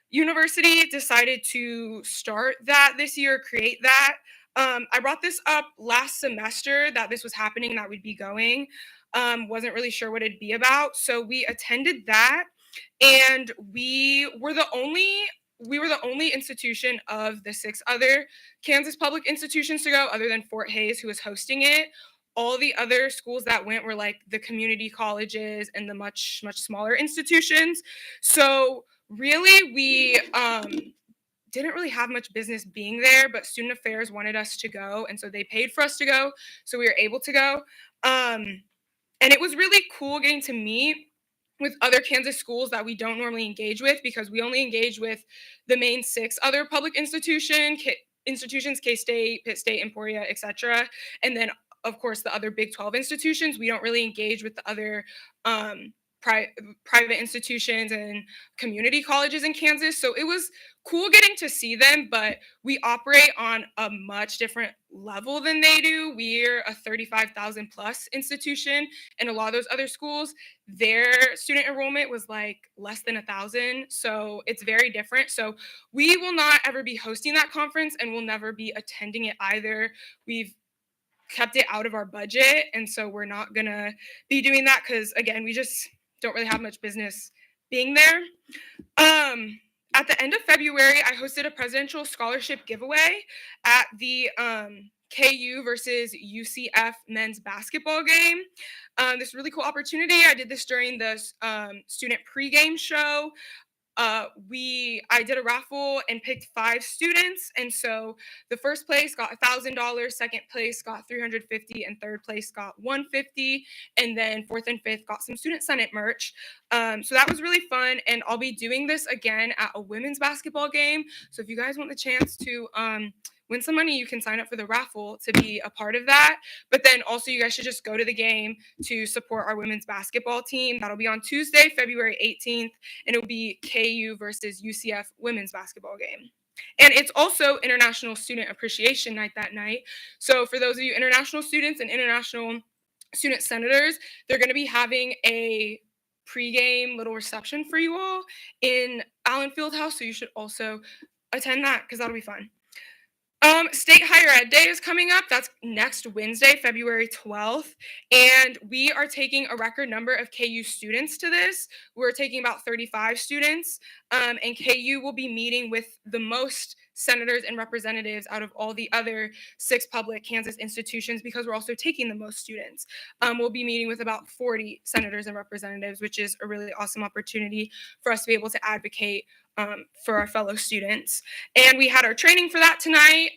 Speaker 11: University decided to start that this year, create that. I brought this up last semester that this was happening, that we'd be going. Wasn't really sure what it'd be about. So we attended that, and we were the only institution of the 6 other Kansas public institutions to go, other than Fort Hays, who was hosting it. All the other schools that went were like the community colleges and the much, much smaller institutions. So really, we didn't really have much business being there, but Student Affairs wanted us to go, and so they paid for us to go, so we were able to go. And it was really cool getting to meet with other Kansas schools that we don't normally engage with, because we only engage with the main 6 other public institutions, K-State, Pitt State, Emporia, etc. And then, of course, the other Big 12 institutions. We don't really engage with the other private institutions and community colleges in Kansas. So it was cool getting to see them, but we operate on a much different level than they do. We're a 35,000 plus institution, and a lot of those other schools, their student enrollment was like less than 1,000. So it's very different. So we will not ever be hosting that conference, and we'll never be attending it either. We've kept it out of our budget, and so we're not gonna be doing that because, again, we just don't really have much business being there. At the end of February, I hosted a presidential scholarship giveaway at the KU versus UCF men's basketball game. This really cool opportunity. I did this during the student pregame show. I did a raffle and picked 5 students, and so the first place got $1,000, second place got $350, and third place got $150, and then fourth and fifth got some student senate merch. So that was really fun, and I'll be doing this again at a women's basketball game. So if you guys want the chance to win some money, you can sign up for the raffle to be a part of that. But then also, you guys should just go to the game to support our women's basketball team. That'll be on Tuesday, February 18th, and it'll be KU versus UCF women's basketball game. And it's also International Student Appreciation Night that night. So for those of you international students and international student senators, they're going to be having a pregame little reception for you all in Allen Fieldhouse. So you should also attend that, because that'll be fun. State Higher Ed Day is coming up. That's next Wednesday, February 12th. And we are taking a record number of KU students to this. We're taking about 35 students. And KU will be meeting with the most senators and representatives out of all the other 6 public Kansas institutions, because we're also taking the most students. We'll be meeting with about 40 senators and representatives, which is a really awesome opportunity for us to be able to advocate for our fellow students. And we had our training for that tonight.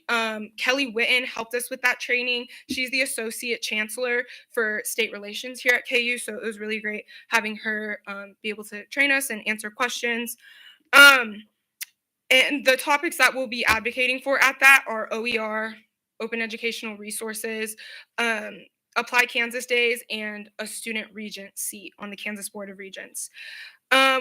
Speaker 11: Kelly Witten helped us with that training. She's the Associate Chancellor for State Relations here at KU, so it was really great having her be able to train us and answer questions. And the topics that we'll be advocating for at that are OER, open educational resources, Apply Kansas Days, and a student regent seat on the Kansas Board of Regents.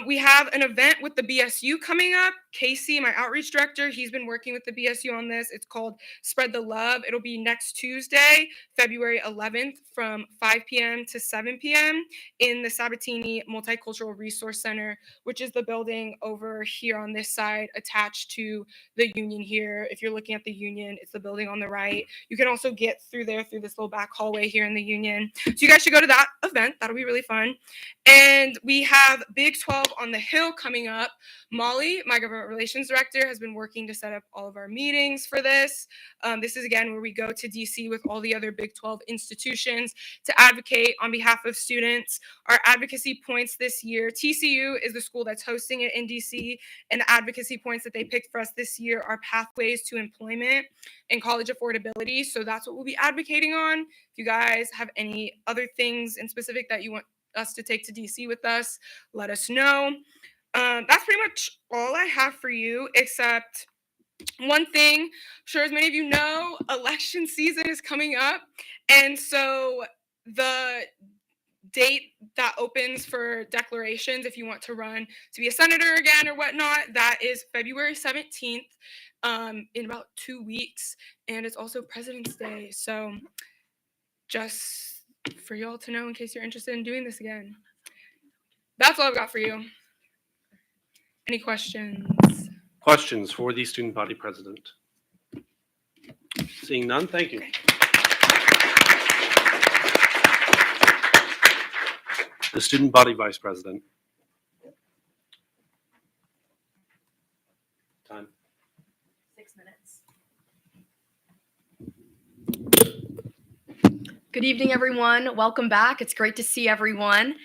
Speaker 11: We have an event with the BSU coming up. Casey, my outreach director, he's been working with the BSU on this. It's called Spread the Love. It'll be next Tuesday, February 11th from 5 p.m. to 7 p.m. in the Sabatini Multicultural Resource Center, which is the building over here on this side attached to the Union here. If you're looking at the Union, it's the building on the right. You can also get through there through this little back hallway here in the Union. So you guys should go to that event. That'll be really fun. And we have Big 12 on the Hill coming up. Molly, my government relations director, has been working to set up all of our meetings for this. This is again where we go to DC with all the other Big 12 institutions to advocate on behalf of students. Our advocacy points this year, TCU is the school that's hosting it in DC, and the advocacy points that they picked for us this year are pathways to employment and college affordability. So that's what we'll be advocating on. If you guys have any other things in specific that you want us to take to DC with us, let us know. That's pretty much all I have for you, except one thing. I'm sure as many of you know, election season is coming up. And so the date that opens for declarations, if you want to run to be a senator again or whatnot, that is February 17th, in about 2 weeks. And it's also President's Day. So just for y'all to know in case you're interested in doing this again. That's all I've got for you. Any questions?
Speaker 1: Questions for the student body president? Seeing none, thank you. The student body vice president. Time.
Speaker 13: 6 minutes. Good evening, everyone. Welcome back. It's great to see everyone.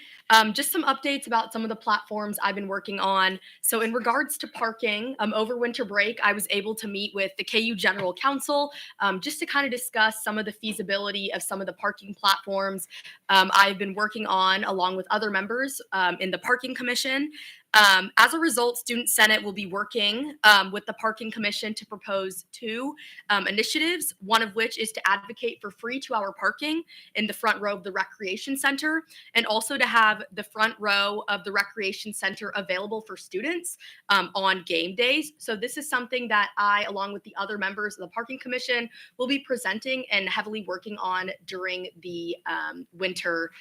Speaker 13: Just some updates about some of the platforms I've been working on. So in regards to parking, over winter break, I was able to meet with the KU General Counsel just to kind of discuss some of the feasibility of some of the parking platforms I've been working on along with other members in the Parking Commission. As a result, Student Senate will be working with the Parking Commission to propose 2 initiatives, one of which is to advocate for free 2-hour parking in the front row of the Recreation Center, and also to have the front row of the Recreation Center available for students on game days. So this is something that I, along with the other members of the Parking Commission, will be presenting and heavily working on during the winter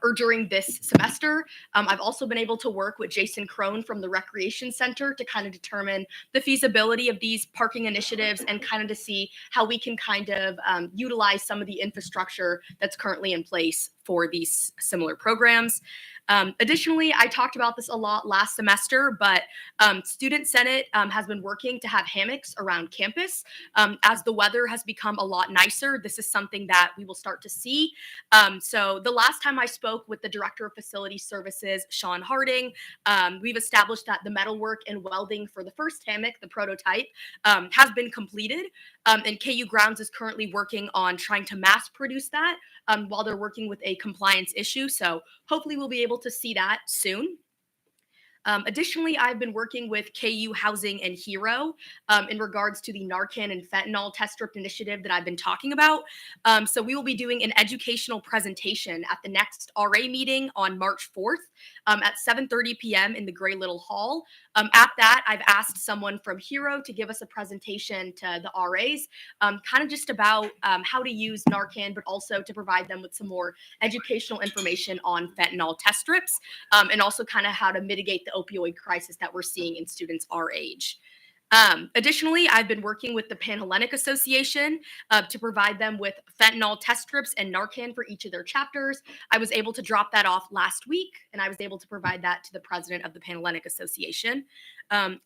Speaker 13: or during this semester. I've also been able to work with Jason Crone from the Recreation Center to kind of determine the feasibility of these parking initiatives and kind of to see how we can kind of utilize some of the infrastructure that's currently in place for these similar programs. Additionally, I talked about this a lot last semester, but Student Senate has been working to have hammocks around campus. As the weather has become a lot nicer, this is something that we will start to see. So the last time I spoke with the Director of Facility Services, Sean Harding, we've established that the metalwork and welding for the first hammock, the prototype, has been completed. And KU Grounds is currently working on trying to mass produce that while they're working with a compliance issue. So hopefully we'll be able to see that soon. Additionally, I've been working with KU Housing and Hero in regards to the Narcan and fentanyl test strip initiative that I've been talking about. So we will be doing an educational presentation at the next RA meeting on March 4th at 7:30 p.m. in the Gray Little Hall. At that, I've asked someone from Hero to give us a presentation to the RAs, kind of just about how to use Narcan, but also to provide them with some more educational information on fentanyl test strips, and also kind of how to mitigate the opioid crisis that we're seeing in students our age. Additionally, I've been working with the Panhellenic Association to provide them with fentanyl test strips and Narcan for each of their chapters. I was able to drop that off last week, and I was able to provide that to the president of the Panhellenic Association.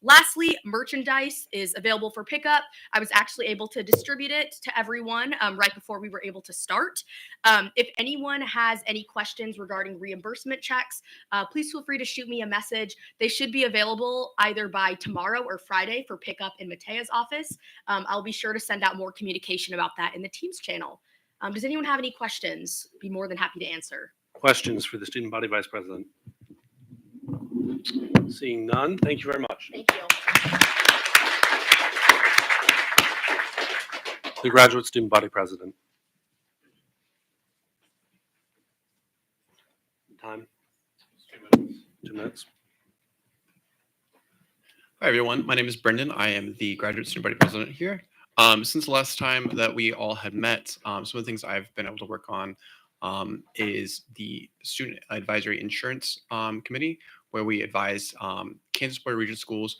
Speaker 13: Lastly, merchandise is available for pickup. I was actually able to distribute it to everyone right before we were able to start. If anyone has any questions regarding reimbursement checks, please feel free to shoot me a message. They should be available either by tomorrow or Friday for pickup in Matea's office. I'll be sure to send out more communication about that in the Teams channel. Does anyone have any questions? Be more than happy to answer.
Speaker 1: Questions for the student body vice president? Seeing none, thank you very much.
Speaker 13: Thank you.
Speaker 1: The graduate student body president. Time? 2 minutes.
Speaker 14: Hi, everyone. My name is Brendan. I am the graduate student body president here. Since the last time that we all had met, some of the things I've been able to work on is the Student Advisory Insurance Committee, where we advise Kansas Board of Regents schools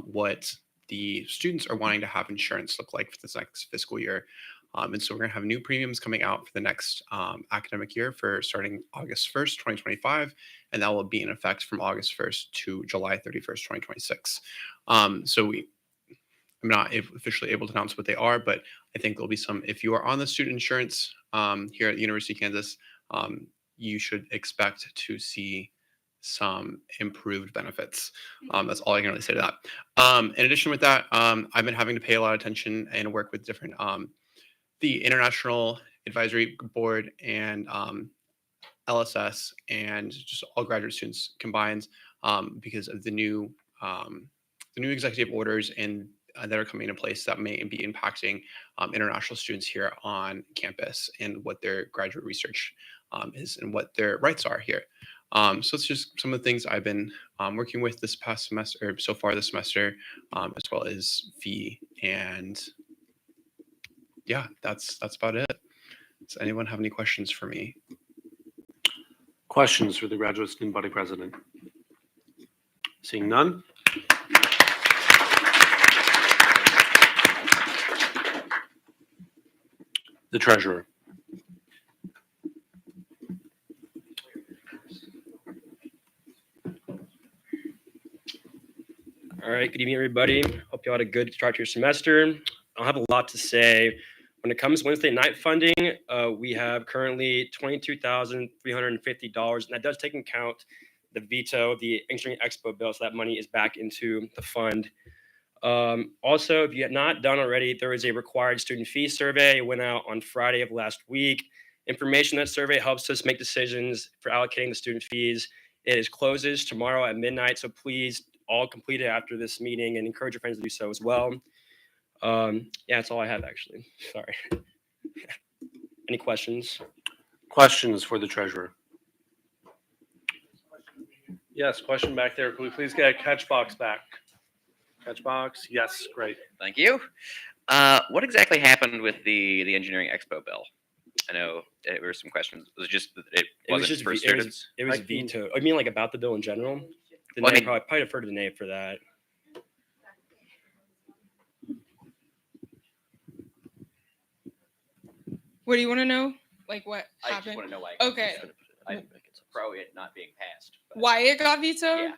Speaker 14: what the students are wanting to have insurance look like for this next fiscal year. And so we're going to have new premiums coming out for the next academic year for starting August 1st, 2025, and that will be in effect from August 1st to July 31st, 2026. I'm not officially able to announce what they are, but I think there'll be some. If you are on the student insurance here at the University of Kansas, you should expect to see some improved benefits. That's all I can really say to that. In addition with that, I've been having to pay a lot of attention and work with different the International Advisory Board and LSS and just all graduate students combined because of the new executive orders and that are coming into place that may be impacting international students here on campus and what their graduate research is and what their rights are here. So it's just some of the things I've been working with this past semester, or so far this semester, as well as fee. And yeah, that's about it. Does anyone have any questions for me?
Speaker 1: Questions for the graduate student body president? Seeing none. The treasurer.
Speaker 15: All right, good evening, everybody. Hope you all had a good start to your semester. I don't have a lot to say. When it comes to Wednesday night funding, we have currently $22,350, and that does take into account the veto of the Engineering Expo bill, so that money is back into the fund. Also, if you have not done already, there is a required student fee survey. It went out on Friday of last week. Information in that survey helps us make decisions for allocating the student fees. It closes tomorrow at midnight, so please all complete it after this meeting and encourage your friends to do so as well. Yeah, that's all I have actually. Sorry. Any questions?
Speaker 1: Questions for the treasurer? Yes, question back there. Could we please get a catch box back? Catch box? Yes, great.
Speaker 16: Thank you. What exactly happened with the Engineering Expo bill? I know there were some questions. Was it just that it wasn't for students?
Speaker 15: It was veto. I mean, like about the bill in general. The
Speaker 16: Well, I
Speaker 15: name
Speaker 16: mean-
Speaker 15: probably defer to the name for that.
Speaker 11: What do you want to know? Like what
Speaker 16: I just
Speaker 11: happened?
Speaker 16: want to know why.
Speaker 11: Okay.
Speaker 16: I'm pro it not being passed. but-
Speaker 11: Why it got vetoed?
Speaker 16: Yeah.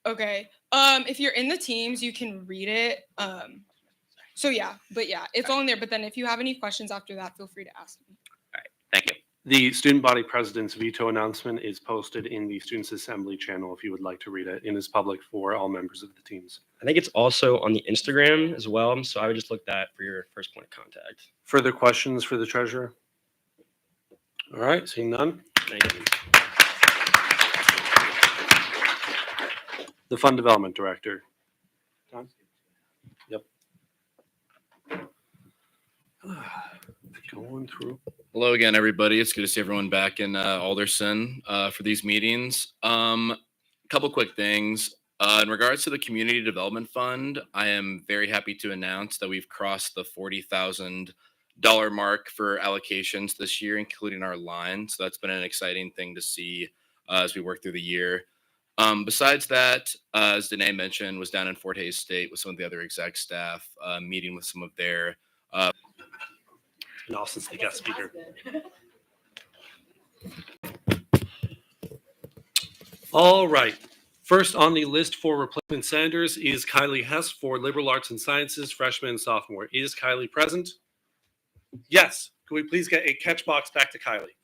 Speaker 11: Okay. If you're in the teams, you can read it. So yeah, it's all in there. But then if you have any questions after that, feel free to ask me.
Speaker 16: Thank you.
Speaker 1: The student body president's veto announcement is posted in the Students Assembly channel if you would like to read it. It is public for all members of the teams.
Speaker 15: I think it's also on the Instagram as well. So I would just look that for your first point of contact.
Speaker 1: Further questions for the treasurer? All right, seeing none.
Speaker 15: Thank you.
Speaker 1: The Fund Development Director. Don? Yep. Going through.
Speaker 17: Hello again, everybody. It's good to see everyone back in Alderson for these meetings. Couple quick things. In regards to the Community Development Fund, I am very happy to announce that we've crossed the $40,000 mark for allocations this year, including our line. So that's been an exciting thing to see as we work through the year. Besides that, as Danae mentioned, was down in Fort Hays State with some of the other exec staff, meeting with some of their
Speaker 1: And Austin's the guest speaker. All right. First on the list for replacement senators is Kylie Hess for Liberal Arts and Sciences, freshman and sophomore. Is Kylie present? Yes. Could we please get a catch box back to Kylie?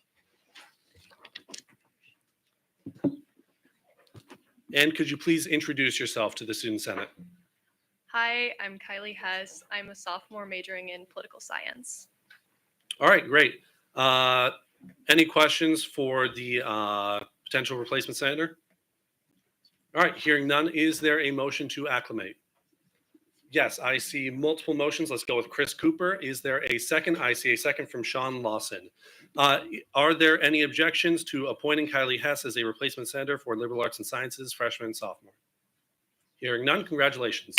Speaker 1: And could you please introduce yourself to the Student Senate?
Speaker 18: Hi, I'm Kylie Hess. I'm a sophomore majoring in political science.
Speaker 1: All right, great. Any questions for the potential replacement senator? All right, hearing none, is there a motion to acclimate? Yes, I see multiple motions. Let's go with Chris Cooper. Is there a second? I see a second from Sean Lawson. Are there any objections to appointing Kylie Hess as a replacement senator for Liberal Arts and Sciences, freshman and sophomore? Hearing none, congratulations.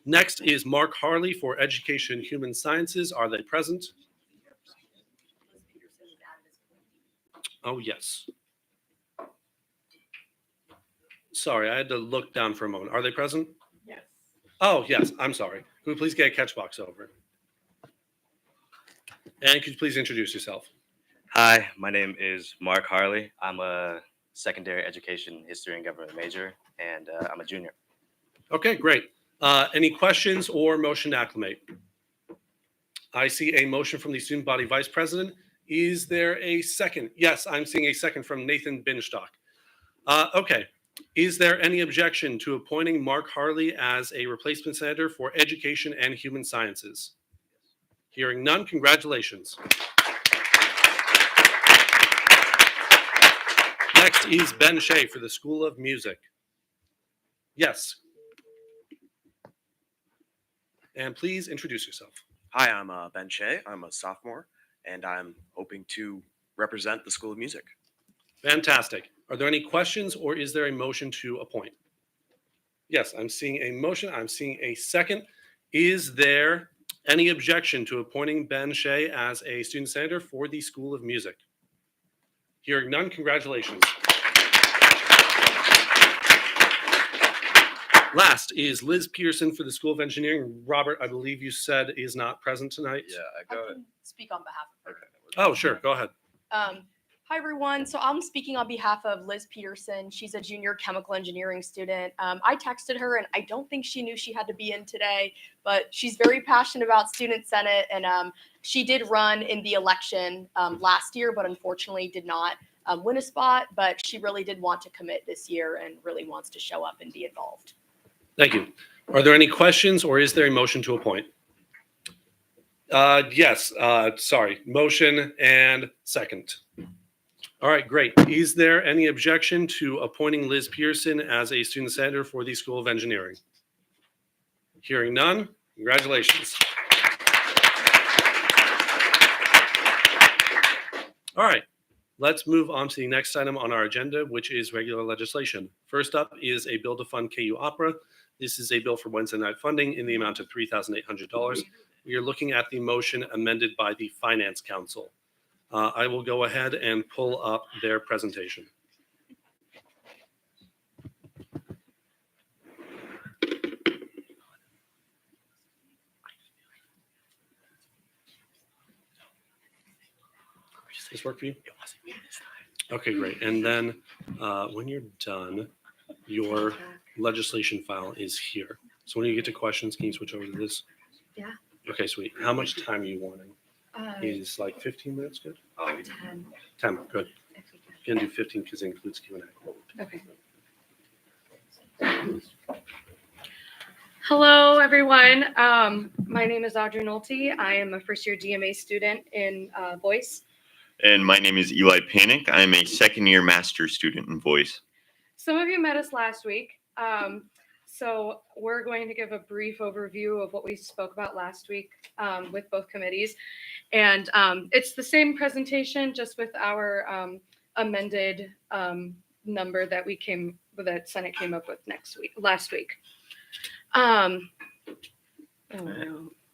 Speaker 1: Next is Mark Harley for Education and Human Sciences. Are they present? Oh, yes. Sorry, I had to look down for a moment. Are they present?
Speaker 6: Yes.
Speaker 1: Oh, yes, I'm sorry. Could we please get a catch box over? And could you please introduce yourself?
Speaker 19: Hi, my name is Mark Harley. I'm a secondary education history and government major, and I'm a junior.
Speaker 1: Okay, great. Any questions or motion to acclimate? I see a motion from the student body vice president. Is there a second? Yes, I'm seeing a second from Nathan Binstock. Okay. Is there any objection to appointing Mark Harley as a replacement senator for Education and Human Sciences? Hearing none, congratulations. Next is Ben Shea for the School of Music. Yes. And please introduce yourself.
Speaker 20: Hi, I'm Ben Shea. I'm a sophomore, and I'm hoping to represent the School of Music.
Speaker 1: Fantastic. Are there any questions or is there a motion to appoint? Yes, I'm seeing a motion. I'm seeing a second. Is there any objection to appointing Ben Shea as a student senator for the School of Music? Hearing none, congratulations. Last is Liz Peterson for the School of Engineering. Robert, I believe you said is not present tonight.
Speaker 13: I can speak on behalf of her.
Speaker 1: Oh, sure. Go ahead.
Speaker 13: Hi, everyone. So I'm speaking on behalf of Liz Peterson. She's a junior chemical engineering student. I texted her, and I don't think she knew she had to be in today, but she's very passionate about Student Senate, and she did run in the election last year, but unfortunately did not win a spot, but she really did want to commit this year and really wants to show up and be involved.
Speaker 1: Thank you. Are there any questions or is there a motion to appoint? Yes, sorry. Motion and second. All right, great. Is there any objection to appointing Liz Pearson as a student senator for the School of Engineering? Hearing none, congratulations. All right, let's move on to the next item on our agenda, which is regular legislation. First up is a bill to fund KU Opera. This is a bill for Wednesday night funding in the amount of $3,800. We are looking at the motion amended by the Finance Council. I will go ahead and pull up their presentation. Does this work for you? Okay, great. And then when you're done, your legislation file is here. So when you get to questions, can you switch over to this?
Speaker 13: Yeah.
Speaker 1: Okay, sweet. How much time are you wanting? Is like 15 minutes good?
Speaker 13: 10.
Speaker 1: 10, good. You can do 15 because it includes Q&A.
Speaker 13: Okay.
Speaker 21: Hello, everyone. My name is Audrey Nolte. I am a first-year DMA student in voice.
Speaker 22: And my name is Eli Panic. I'm a second-year master's student in voice.
Speaker 21: Some of you met us last week. So we're going to give a brief overview of what we spoke about last week with both committees. And it's the same presentation, just with our amended number that Senate came up with last week.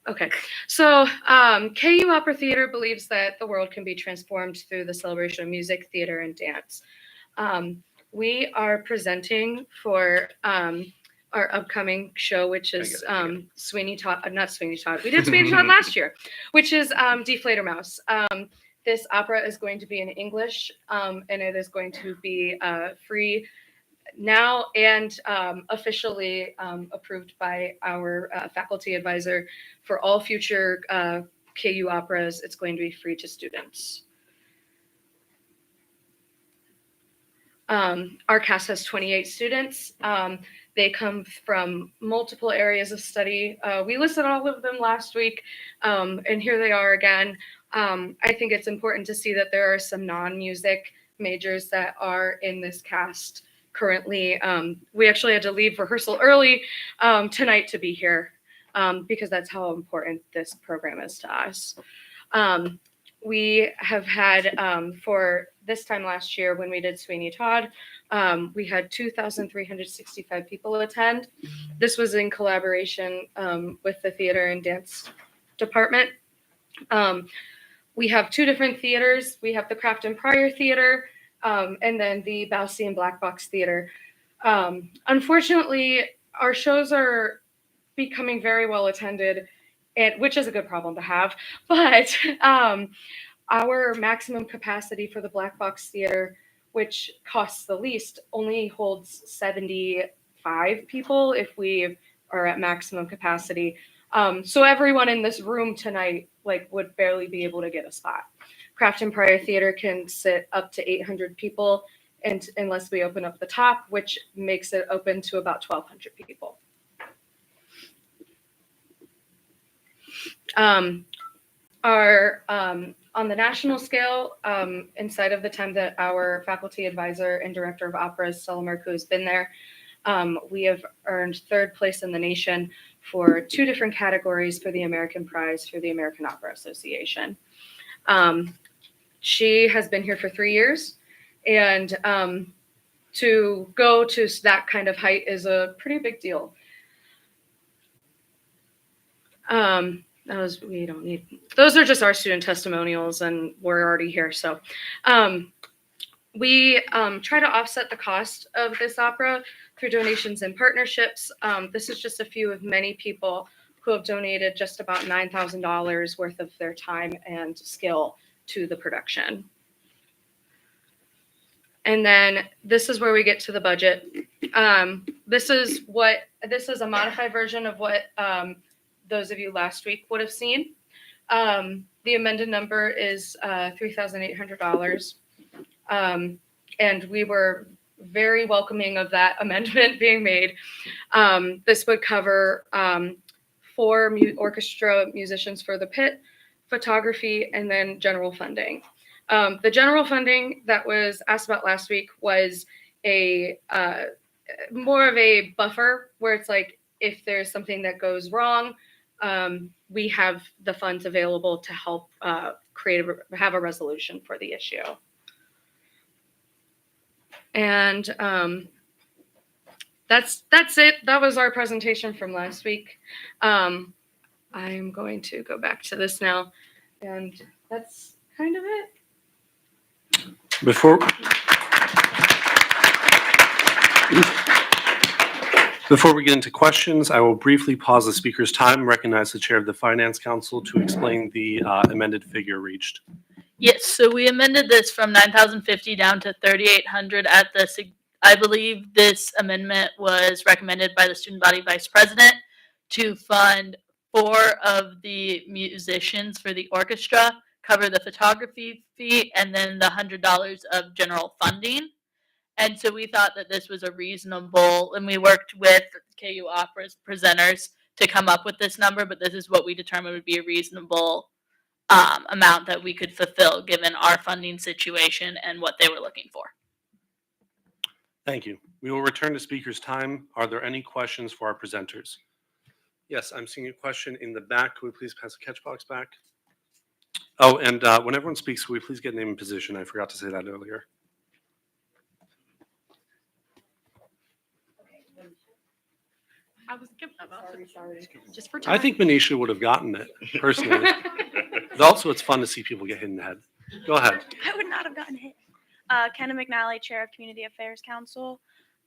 Speaker 21: Okay, so KU Opera Theater believes that the world can be transformed through the celebration of music, theater, and dance. We are presenting for our upcoming show, which is Sweeney Todd, not Sweeney Todd. We did Sweeney Todd last year, which is Die Fledermaus. This opera is going to be in English, and it is going to be free now and officially approved by our faculty advisor for all future KU operas. It's going to be free to students. Our cast has 28 students. They come from multiple areas of study. We listed all of them last week, and here they are again. I think it's important to see that there are some non-music majors that are in this cast currently. We actually had to leave rehearsal early tonight to be here because that's how important this program is to us. We have had, for this time last year when we did Sweeney Todd, we had 2,365 people attend. This was in collaboration with the theater and dance department. We have two different theaters. We have the Craft and Pryor Theater and then the Bousey and Black Box Theater. Unfortunately, our shows are becoming very well attended, which is a good problem to have. But our maximum capacity for the Black Box Theater, which costs the least, only holds 75 people if we are at maximum capacity. So everyone in this room tonight would barely be able to get a spot. Craft and Pryor Theater can sit up to 800 people, and unless we open up the top, which makes it open to about 1,200 people. On the national scale, inside of the time that our faculty advisor and director of operas, Stella Marcoux, has been there, we have earned third place in the nation for two different categories for the American Prize for the American Opera Association. She has been here for 3 years, and to go to that kind of height is a pretty big deal. We don't need, those are just our student testimonials, and we're already here. So we try to offset the cost of this opera through donations and partnerships. This is just a few of many people who have donated just about $9,000 worth of their time and skill to the production. And then this is where we get to the budget. This is a modified version of what those of you last week would have seen. The amended number is $3,800. And we were very welcoming of that amendment being made. This would cover 4 orchestra musicians for the pit, photography, and then general funding. The general funding that was asked about last week was a more of a buffer, where it's like, if there's something that goes wrong, we have the funds available to help have a resolution for the issue. And that's it. That was our presentation from last week. I'm going to go back to this now, and that's kind of it.
Speaker 1: Before we get into questions, I will briefly pause the speaker's time, recognize the chair of the Finance Council to explain the amended figure reached.
Speaker 3: Yes, so we amended this from 9,050 down to 3,800 at the, I believe this amendment was recommended by the student body vice president to fund 4 of the musicians for the orchestra, cover the photography fee, and then the $100 of general funding. And so we thought that this was a reasonable, and we worked with KU Opera's presenters to come up with this number, but this is what we determined would be a reasonable amount that we could fulfill given our funding situation and what they were looking for.
Speaker 1: Thank you. We will return to speaker's time. Are there any questions for our presenters? Yes, I'm seeing a question in the back. Could we please pass the catch box back? Oh, and when everyone speaks, could we please get name and position? I forgot to say that earlier.
Speaker 9: I was about
Speaker 13: sorry. Just for
Speaker 1: I think Manisha would have gotten it, personally. But also, it's fun to see people get hit in the head. Go ahead.
Speaker 4: I would not have gotten hit. Kenna McNally, Chair of Community Affairs Council.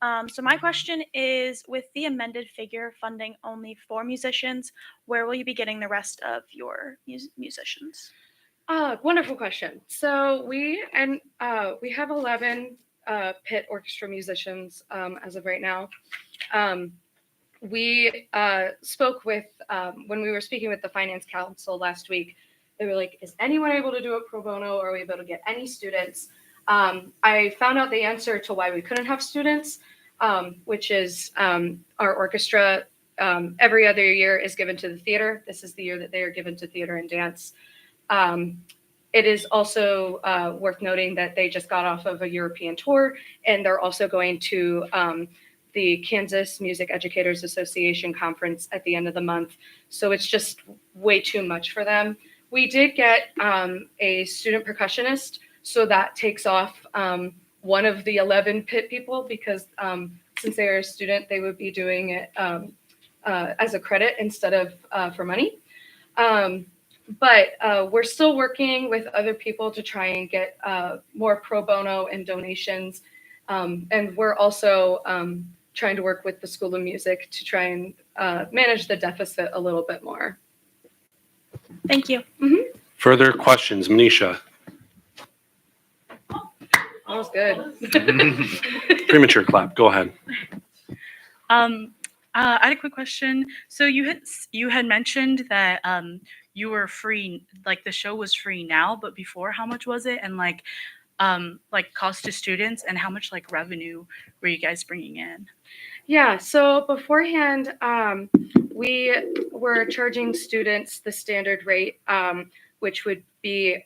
Speaker 4: So my question is, with the amended figure funding only 4 musicians, where will you be getting the rest of your musicians?
Speaker 21: Wonderful question. So we have 11 pit orchestra musicians as of right now. We spoke with, when we were speaking with the Finance Council last week, they were like, is anyone able to do it pro bono, or are we able to get any students? I found out the answer to why we couldn't have students, which is our orchestra every other year is given to the theater. This is the year that they are given to theater and dance. It is also worth noting that they just got off of a European tour, and they're also going to the Kansas Music Educators Association conference at the end of the month. So it's just way too much for them. We did get a student percussionist. So that takes off one of the 11 pit people because since they are a student, they would be doing it as a credit instead of for money. But we're still working with other people to try and get more pro bono and donations. And we're also trying to work with the School of Music to try and manage the deficit a little bit more.
Speaker 4: Thank you.
Speaker 1: Further questions, Manisha?
Speaker 21: That was good.
Speaker 1: Premature clap. Go ahead.
Speaker 9: I had a quick question. So you had mentioned that you were free, like the show was free now, but before, how much was it? And like cost to students, and how much like revenue were you guys bringing in?
Speaker 21: Yeah, so beforehand, we were charging students the standard rate, which would be,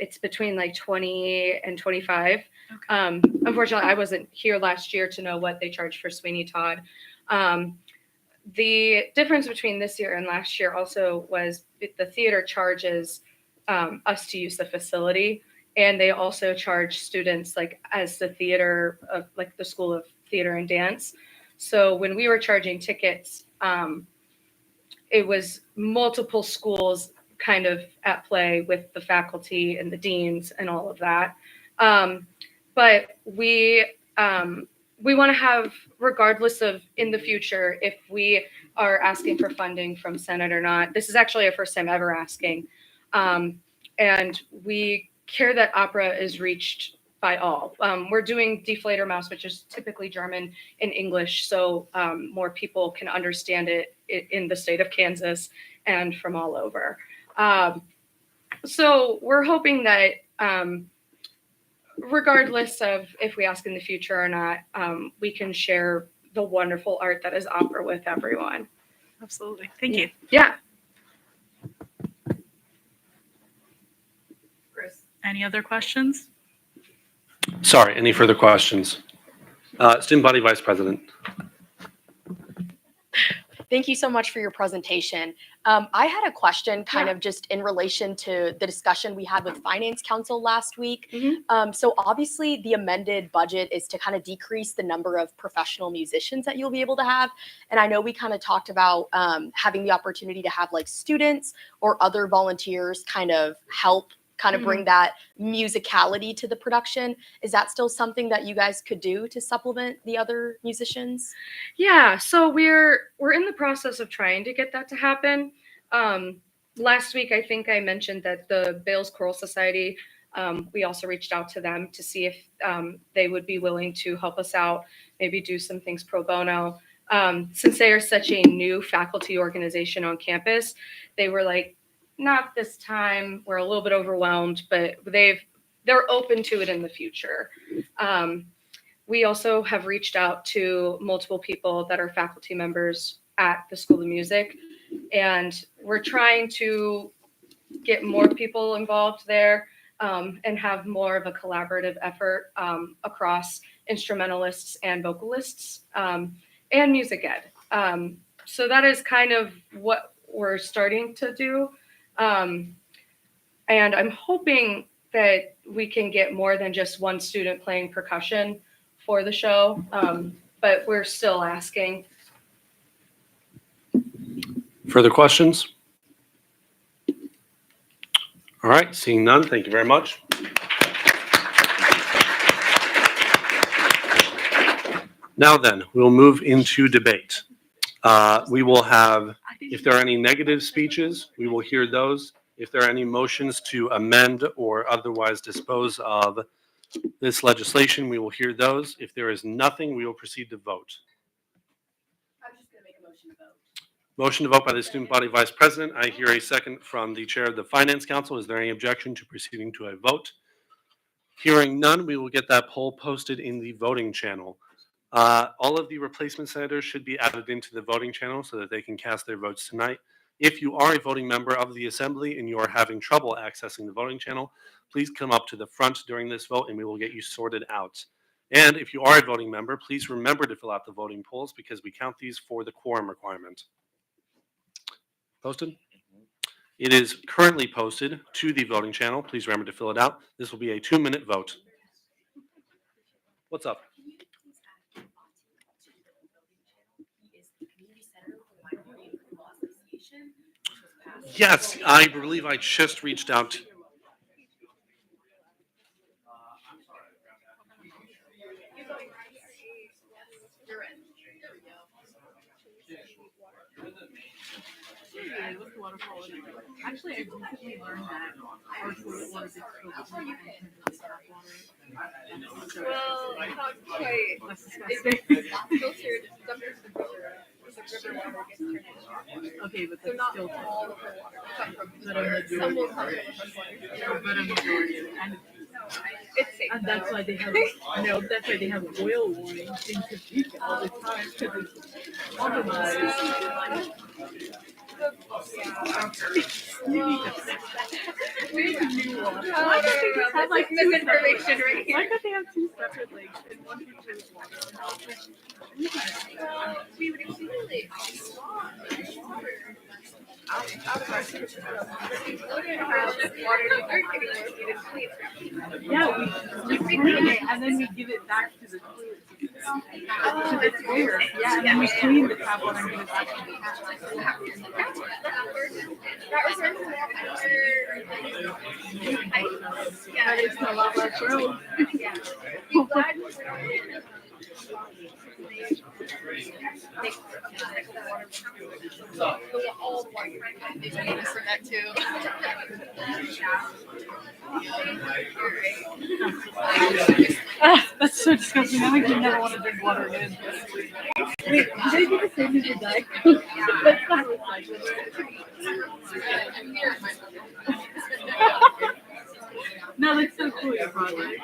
Speaker 21: it's between like 20 and 25. Unfortunately, I wasn't here last year to know what they charged for Sweeney Todd. The difference between this year and last year also was the theater charges us to use the facility, and they also charge students like as the theater of like the School of Theater and Dance. So when we were charging tickets, it was multiple schools kind of at play with the faculty and the deans and all of that. But we want to have, regardless of in the future, if we are asking for funding from Senate or not, this is actually our first time ever asking. And we care that opera is reached by all. We're doing Deflator Mouse, which is typically German and English, so more people can understand it in the state of Kansas and from all over. So we're hoping that regardless of if we ask in the future or not, we can share the wonderful art that is opera with everyone.
Speaker 9: Absolutely. Thank you.
Speaker 21: Yeah.
Speaker 9: Any other questions?
Speaker 1: Sorry, any further questions? Student Body Vice President.
Speaker 13: Thank you so much for your presentation. I had a question kind of just in relation to the discussion we had with Finance Council last week. So obviously the amended budget is to kind of decrease the number of professional musicians that you'll be able to have. And I know we kind of talked about having the opportunity to have like students or other volunteers kind of help kind of bring that musicality to the production. Is that still something that you guys could do to supplement the other musicians?
Speaker 21: Yeah, so we're in the process of trying to get that to happen. Last week, I think I mentioned that the Bales Choral Society, we also reached out to them to see if they would be willing to help us out, maybe do some things pro bono. Since they are such a new faculty organization on campus, they were like, not this time, we're a little bit overwhelmed, but they're open to it in the future. We also have reached out to multiple people that are faculty members at the School of Music, and we're trying to get more people involved there and have more of a collaborative effort across instrumentalists and vocalists and music ed. So that is kind of what we're starting to do. And I'm hoping that we can get more than just one student playing percussion for the show, but we're still asking.
Speaker 1: Further questions? All right, seeing none, thank you very much. Now then, we'll move into debate. We will have, if there are any negative speeches, we will hear those. If there are any motions to amend or otherwise dispose of this legislation, we will hear those. If there is nothing, we will proceed to vote.
Speaker 13: I'm just going to make a motion to vote.
Speaker 1: Motion to vote by the Student Body Vice President. I hear a second from the Chair of the Finance Council. Is there any objection to proceeding to a vote? Hearing none, we will get that poll posted in the voting channel. All of the replacement senators should be added into the voting channel so that they can cast their votes tonight. If you are a voting member of the Assembly and you are having trouble accessing the voting channel, please come up to the front during this vote and we will get you sorted out. And if you are a voting member, please remember to fill out the voting polls because we count these for the quorum requirement. Posted? It is currently posted to the voting channel. Please remember to fill it out. This will be a 2-minute vote. What's up? Yes, I believe I just reached out.
Speaker 9: Actually, I recently learned that our toilet water gets filtered and tap water.
Speaker 10: Well, not quite.
Speaker 9: That's
Speaker 10: It's
Speaker 9: disgusting.
Speaker 10: not filtered. Some is the filter. The river water gets turned into hot water.
Speaker 9: Okay, but
Speaker 10: So
Speaker 9: that's
Speaker 10: not
Speaker 9: still
Speaker 10: all of the water will come from
Speaker 9: But a majority.
Speaker 10: some will come from freshwater.
Speaker 9: But a majority of it. And
Speaker 10: It's safe.
Speaker 9: And that's why they have no. That's why they have a oil warning into people all the time because it's compromised. You need to fix that. We need a new one. Why can't they just have like
Speaker 10: misinformation right here.
Speaker 9: Why can't they have 2 separate lakes and one features water?
Speaker 10: We would accumulate out of our system. We wouldn't have water to drink anymore if we didn't clean it.
Speaker 9: Yeah, we clean it and then we give it back to the toilet. To the toilet. Yeah, and then we clean the tap water and give it back to the tap.
Speaker 10: That was our yeah,
Speaker 9: But it's a lot less road.
Speaker 10: yeah. Be glad all the water. They paid us for that too.
Speaker 9: That's so disgusting. I would never want to drink water again. Wait, they do the same as the Diet Coke. That's not recyclable. No, that's so cool, your project.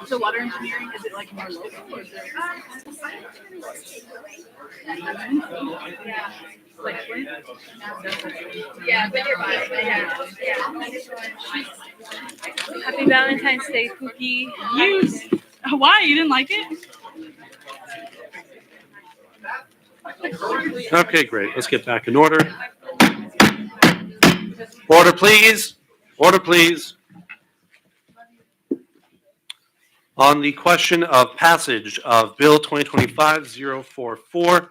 Speaker 9: So water engineering, is it like more local or is it like Flint?
Speaker 10: Yeah, but you're fine. Yeah.
Speaker 9: Happy Valentine's Day, Cookie. Why? You didn't like it?
Speaker 1: Okay, great. Let's get back in order. Order, please. Order, please. On the question of passage of Bill 2025-044,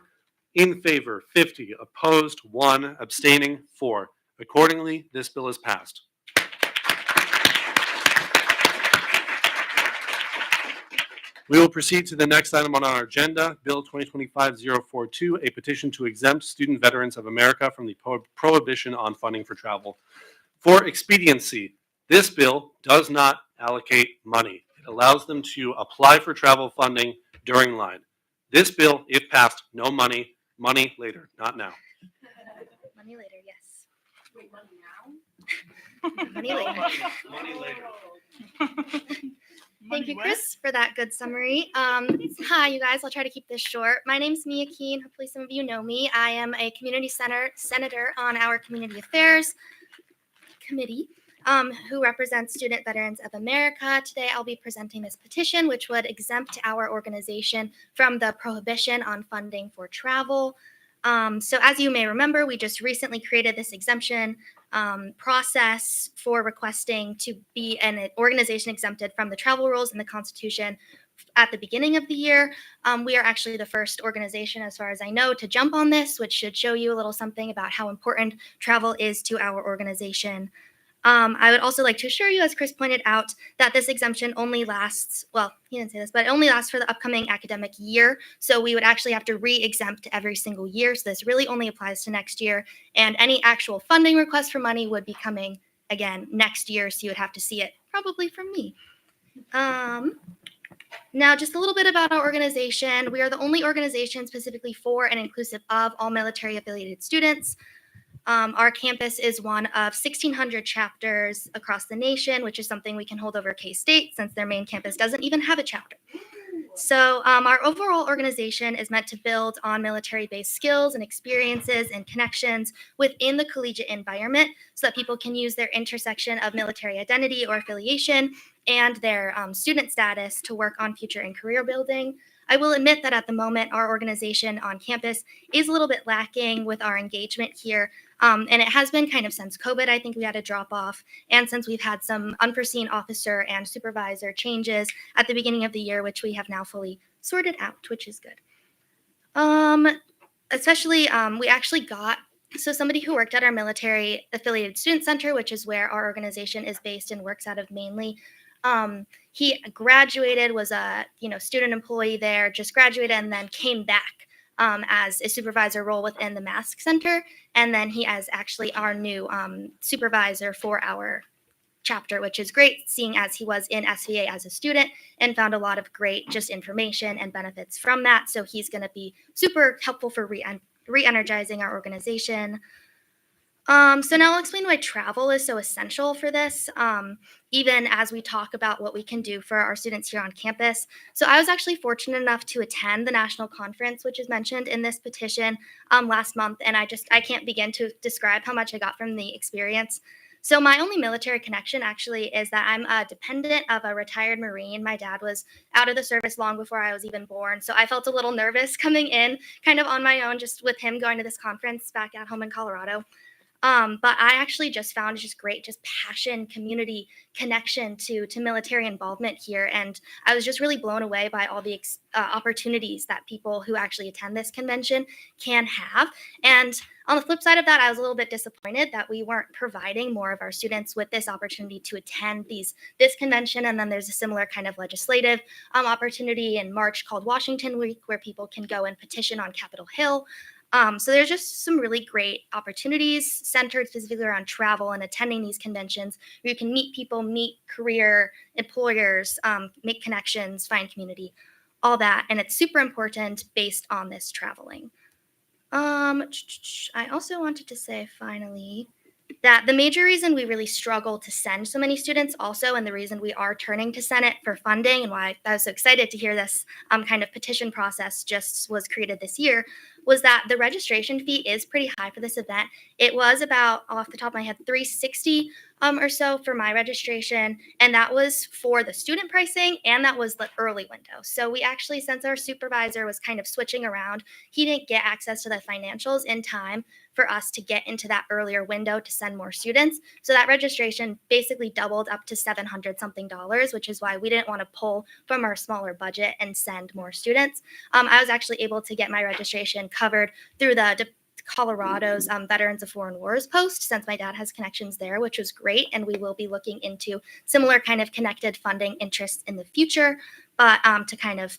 Speaker 1: in favor 50, opposed 1, abstaining 4. Accordingly, this bill is passed. We will proceed to the next item on our agenda, Bill 2025-042, a petition to exempt student veterans of America from the prohibition on funding for travel. For expediency, this bill does not allocate money. It allows them to apply for travel funding during line. This bill, if passed, no money, money later, not now.
Speaker 7: Money later, yes. Wait, money now? Money later. Thank you, Chris, for that good summary. Hi, you guys. I'll try to keep this short. My name's Mia Keene. Hopefully some of you know me. I am a community senator on our Community Affairs Committee, who represents Student Veterans of America. Today, I'll be presenting this petition, which would exempt our organization from the prohibition on funding for travel. So as you may remember, we just recently created this exemption process for requesting to be an organization exempted from the travel rules in the Constitution at the beginning of the year. We are actually the first organization, as far as I know, to jump on this, which should show you a little something about how important travel is to our organization. I would also like to assure you, as Chris pointed out, that this exemption only lasts, well, he didn't say this, but it only lasts for the upcoming academic year. So we would actually have to re-exempt every single year. So this really only applies to next year. And any actual funding request for money would be coming again next year. So you would have to see it probably from me. Now, just a little bit about our organization. We are the only organization specifically for and inclusive of all military affiliated students. Our campus is one of 1,600 chapters across the nation, which is something we can hold over K-State since their main campus doesn't even have a chapter. So our overall organization is meant to build on military-based skills and experiences and connections within the collegiate environment so that people can use their intersection of military identity or affiliation and their student status to work on future and career building. I will admit that at the moment, our organization on campus is a little bit lacking with our engagement here. And it has been kind of since COVID. I think we had a drop off. And since we've had some unforeseen officer and supervisor changes at the beginning of the year, which we have now fully sorted out, which is good. Especially, we actually got somebody who worked at our military affiliated student center, which is where our organization is based and works out of mainly. He graduated, was a student employee there, just graduated, and then came back as a supervisor role within the Mask Center. And then he is actually our new supervisor for our chapter, which is great, seeing as he was in SVA as a student and found a lot of great just information and benefits from that. So he's going to be super helpful for re-energizing our organization. So now I'll explain why travel is so essential for this, even as we talk about what we can do for our students here on campus. So I was actually fortunate enough to attend the national conference, which is mentioned in this petition last month, and I can't begin to describe how much I got from the experience. So my only military connection actually is that I'm a dependent of a retired Marine. My dad was out of the service long before I was even born, so I felt a little nervous coming in kind of on my own, just with him going to this conference back at home in Colorado. But I actually just found just great, just passion, community connection to military involvement here. And I was just really blown away by all the opportunities that people who actually attend this convention can have. And on the flip side of that, I was a little bit disappointed that we weren't providing more of our students with this opportunity to attend this convention. And then there's a similar kind of legislative opportunity in March called Washington Week, where people can go and petition on Capitol Hill. So there's just some really great opportunities centered specifically around travel and attending these conventions where you can meet people, meet career employers, make connections, find community, all that. And it's super important based on this traveling. I also wanted to say finally that the major reason we really struggle to send so many students also, and the reason we are turning to Senate for funding and why I was so excited to hear this kind of petition process just was created this year, was that the registration fee is pretty high for this event. It was about, off the top of my head, $360 or so for my registration, and that was for the student pricing, and that was the early window. So we actually, since our supervisor was kind of switching around, he didn't get access to the financials in time for us to get into that earlier window to send more students. So that registration basically doubled up to $700 something, which is why we didn't want to pull from our smaller budget and send more students. I was actually able to get my registration covered through the Colorado's Veterans of Foreign Wars post, since my dad has connections there, which was great. And we will be looking into similar kind of connected funding interests in the future, but to kind of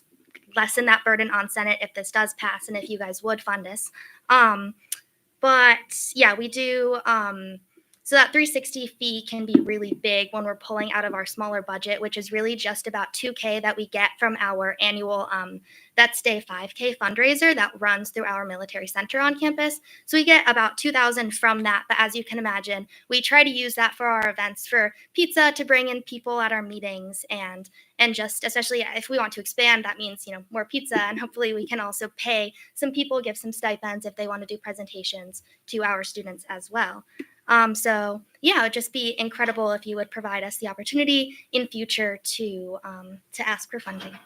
Speaker 7: lessen that burden on Senate if this does pass and if you guys would fund this. But yeah, we do. So that $360 fee can be really big when we're pulling out of our smaller budget, which is really just about $2,000 that we get from our annual Vets Day 5K fundraiser that runs through our military center on campus. So we get about $2,000 from that. But as you can imagine, we try to use that for our events, for pizza, to bring in people at our meetings, and just especially if we want to expand, that means more pizza, and hopefully we can also pay some people, give some stipends if they want to do presentations to our students as well. So yeah, it would just be incredible if you would provide us the opportunity in future to ask for funding.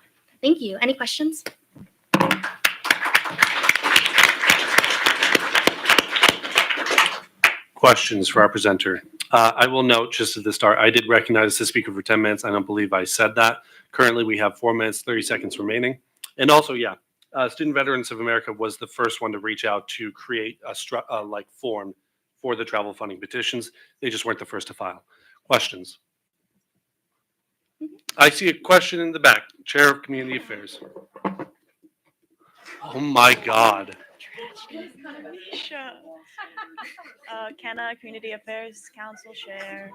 Speaker 7: Thank you. Any questions?
Speaker 1: Questions for our presenter? I will note just at the start, I did recognize the speaker for 10 minutes. I don't believe I said that. Currently, we have 4 minutes, 30 seconds remaining. And also, yeah, Student Veterans of America was the first one to reach out to create a form for the travel funding petitions. They just weren't the first to file. Questions? I see a question in the back. Chair of Community Affairs. Oh my God.
Speaker 4: Kenna, Community Affairs Council Chair.